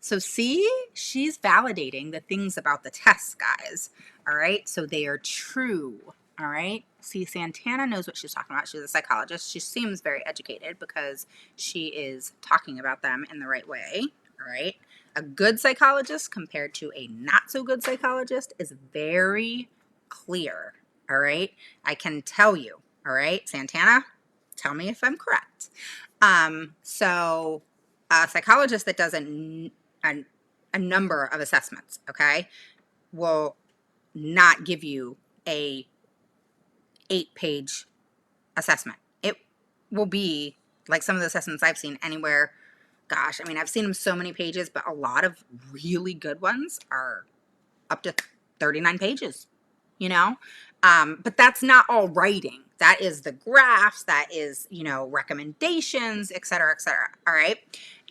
So see, she's validating the things about the tests, guys. All right, so they are true. All right, see, Santana knows what she's talking about. She's a psychologist. She seems very educated because she is talking about them in the right way. All right, a good psychologist compared to a not so good psychologist is very clear. All right, I can tell you. All right, Santana, tell me if I'm correct. So a psychologist that does a number of assessments, okay, will not give you a 8-page assessment. It will be like some of the assessments I've seen anywhere. Gosh, I mean, I've seen them so many pages, but a lot of really good ones are up to 39 pages, you know? But that's not all writing. That is the graphs, that is, you know, recommendations, et cetera, all right?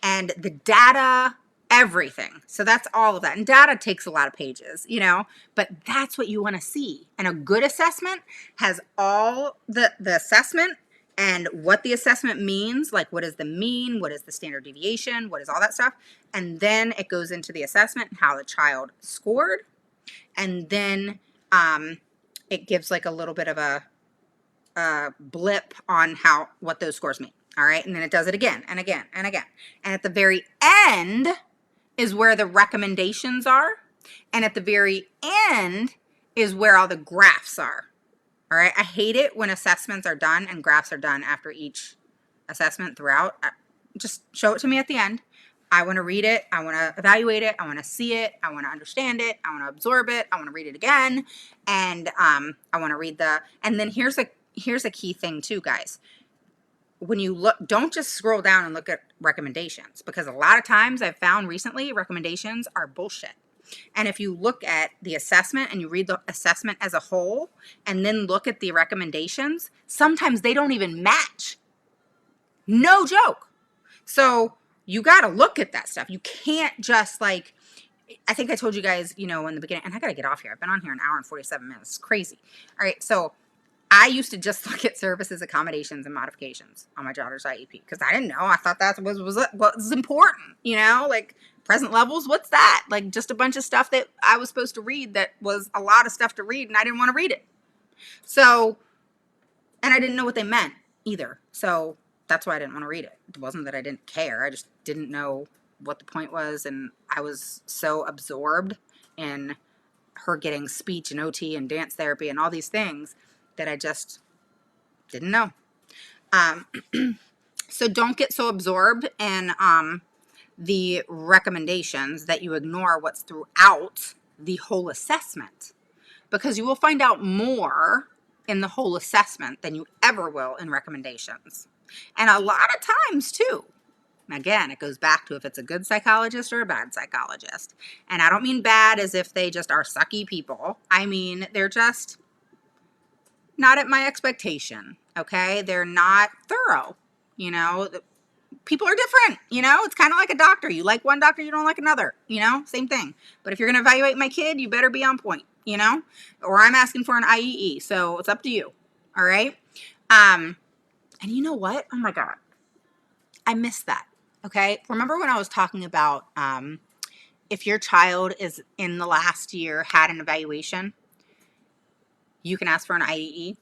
And the data, everything. So that's all of that. And data takes a lot of pages, you know, but that's what you want to see. And a good assessment has all the assessment and what the assessment means, like what is the mean, what is the standard deviation, what is all that stuff. And then it goes into the assessment, how the child scored. And then it gives like a little bit of a blip on what those scores mean. All right. And then it does it again and again and again. And at the very end is where the recommendations are. And at the very end is where all the graphs are. All right. I hate it when assessments are done and graphs are done after each assessment throughout. Just show it to me at the end. I want to read it. I want to evaluate it. I want to see it. I want to understand it. I want to absorb it. I want to read it again. And I want to read and then here's a key thing too, guys. When you look, don't just scroll down and look at recommendations, because a lot of times I've found recently recommendations are bullshit. And if you look at the assessment and you read the assessment as a whole and then look at the recommendations, sometimes they don't even match. No joke. So you got to look at that stuff. You can't just like, I think I told you guys, you know, in the beginning, and I got to get off here. I've been on here an hour and 47 minutes. It's crazy. All right. So I used to just look at services, accommodations, and modifications on my daughter's IEP because I didn't know. I thought that was important, you know, like present levels. What's that? Like just a bunch of stuff that I was supposed to read that was a lot of stuff to read, and I didn't want to read it. So, and I didn't know what they meant either. So that's why I didn't want to read it. It wasn't that I didn't care. I just didn't know what the point was, and I was so absorbed in her getting speech and OT and dance therapy and all these things that I just didn't know. So don't get so absorbed in the recommendations that you ignore what's throughout the whole assessment, because you will find out more in the whole assessment than you ever will in recommendations. And a lot of times too, again, it goes back to if it's a good psychologist or a bad psychologist. And I don't mean bad as if they just are sucky people. I mean, they're just not at my expectation, okay? They're not thorough, you know? People are different, you know? It's kind of like a doctor. You like one doctor, you don't like another, you know? Same thing. But if you're going to evaluate my kid, you better be on point, you know? Or I'm asking for an IEE, so it's up to you, all right? And you know what? Oh my God. I missed that, okay? Remember when I was talking about if your child is in the last year had an evaluation, you can ask for an IEE.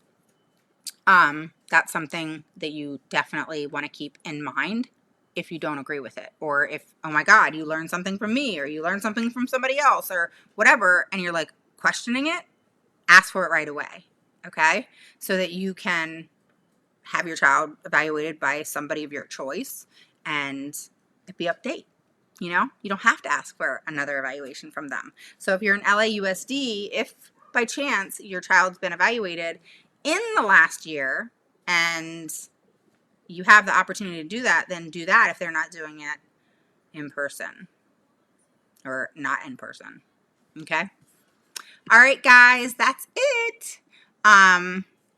That's something that you definitely want to keep in mind if you don't agree with it. Or if, oh my God, you learned something from me, or you learned something from somebody else, or whatever, and you're like questioning it, ask for it right away, okay? So that you can have your child evaluated by somebody of your choice and it be up to date. You know, you don't have to ask for another evaluation from them. So if you're an LAUSD, if by chance your child's been evaluated in the last year and you have the opportunity to do that, then do that if they're not doing it in person or not in person. Okay. All right, guys, that's it.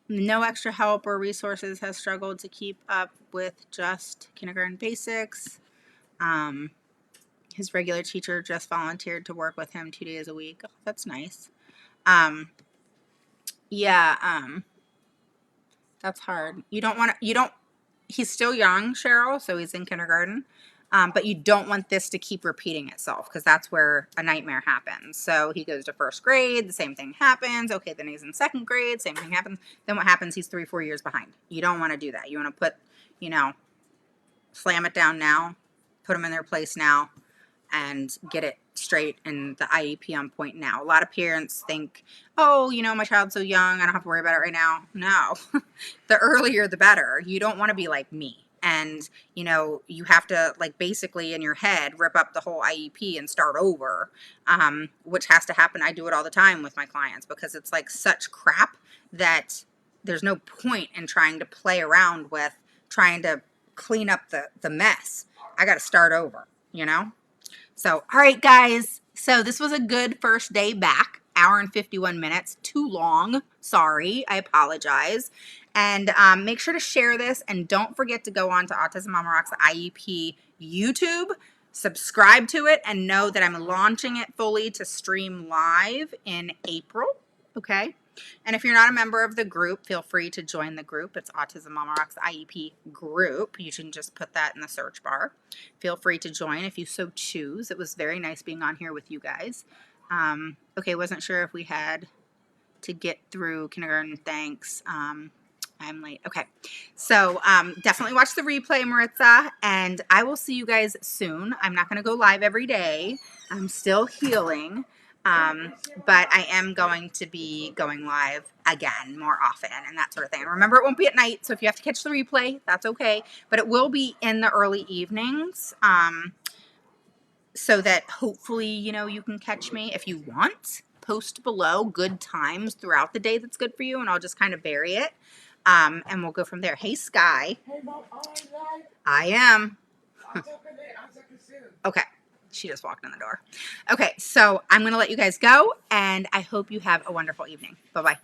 No extra help or resources has struggled to keep up with just kindergarten basics. His regular teacher just volunteered to work with him 2 days a week. Oh, that's nice. Yeah, that's hard. He's still young, Cheryl, so he's in kindergarten. But you don't want this to keep repeating itself because that's where a nightmare happens. So he goes to first grade, the same thing happens. Okay, then he's in second grade, same thing happens. Then what happens? He's 3-4 years behind. You don't want to do that. You want to put, slam it down now, put them in their place now, and get it straight and the IEP on point now. A lot of parents think, oh, my child's so young, I don't have to worry about it right now. No, the earlier the better. You don't want to be like me. And, you have to, basically in your head, rip up the whole IEP and start over, which has to happen. I do it all the time with my clients because it's such crap that there's no point in trying to play around with trying to clean up the mess. I got to start over, So, all right, guys. So this was a good first day back. Hour and 51 minutes. Too long. Sorry. I apologize. And make sure to share this. And don't forget to go on to Autism Mama Rocks IEP YouTube. Subscribe to it and know that I'm launching it fully to stream live in April. Okay. And if you're not a member of the group, feel free to join the group. It's Autism Mama Rocks IEP group. You can just put that in the search bar. Feel free to join if you so choose. It was very nice being on here with you guys. Okay, wasn't sure if we had to get through kindergarten. Thanks. I'm late. Okay, so definitely watch the replay, Maritza, and I will see you guys soon. I'm not going to go live every day. I'm still healing. But I am going to be going live again more often and that sort of thing. And remember, it won't be at night, so if you have to catch the replay, that's okay. But it will be in the early evenings, so that hopefully, you can catch me if you want. Post below good times throughout the day that's good for you, and I'll just kind of vary it, and we'll go from there. Hey, Sky. Hey, Mom, I am. Okay. She just walked in the door. Okay, so I'm going to let you guys go, and I hope you have a wonderful evening. Bye-bye.